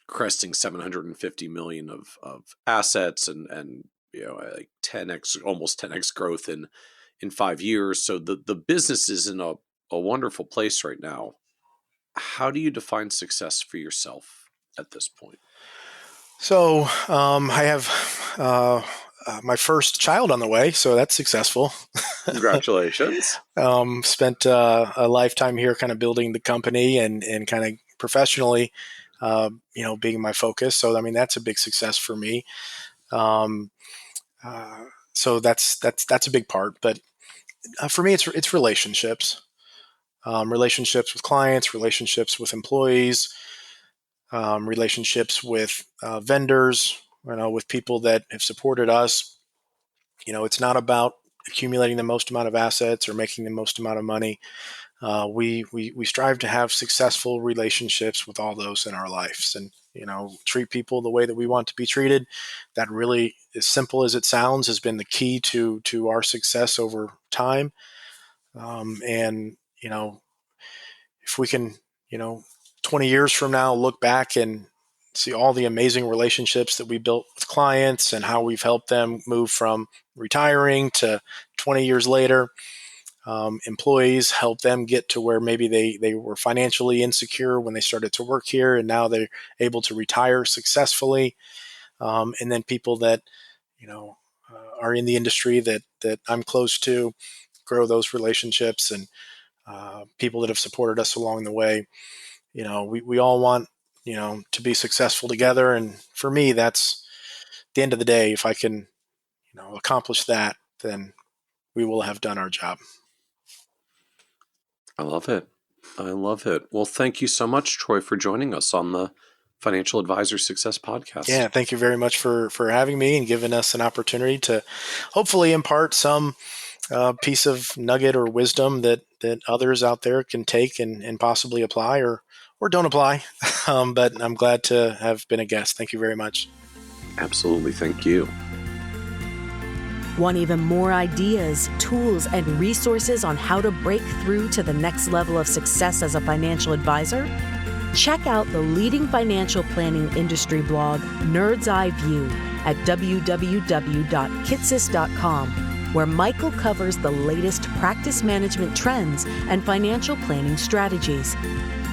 cresting 750 million of assets and like 10x, almost 10x growth in 5 years. So the business is in a wonderful place right now. How do you define success for yourself at this point? So I have my first child on the way, so that's successful. Congratulations. Spent a lifetime here kind of building the company and kind of professionally, being my focus. So, I mean, that's a big success for me. So that's a big part. But for me, it's relationships, relationships with clients, relationships with employees, relationships with vendors, with people that have supported us. It's not about accumulating the most amount of assets or making the most amount of money. we strive to have successful relationships with all those in our lives, and treat people the way that we want to be treated. That really, as simple as it sounds, has been the key to our success over time. And if we can, 20 years from now, look back and see all the amazing relationships that we built with clients and how we've helped them move from retiring to 20 years later. Employees help them get to where maybe they were financially insecure when they started to work here, and now they're able to retire successfully. And then people that are in the industry that I'm close to, grow those relationships, and people that have supported us along the way. We all want to be successful together, and for me, that's the end of the day. If I can accomplish that, then we will have done our job. I love it. I love it. Well, thank you so much, Troy, for joining us on the Financial Advisor Success Podcast. Yeah, thank you very much for having me and giving us an opportunity to hopefully impart some piece of nugget or wisdom that others out there can take and possibly apply or don't apply. But I'm glad to have been a guest. Thank you very much. Absolutely. Thank you. Want even more ideas, tools, and resources on how to break through to the next level of success as a financial advisor? Check out the leading financial planning industry blog, Nerd's Eye View, at www.kitsis.com, where Michael covers the latest practice management trends and financial planning strategies.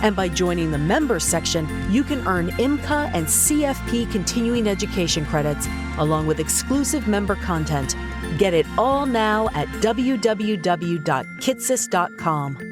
And by joining the members section, you can earn IMCA and CFP continuing education credits, along with exclusive member content. Get it all now at www.kitsis.com.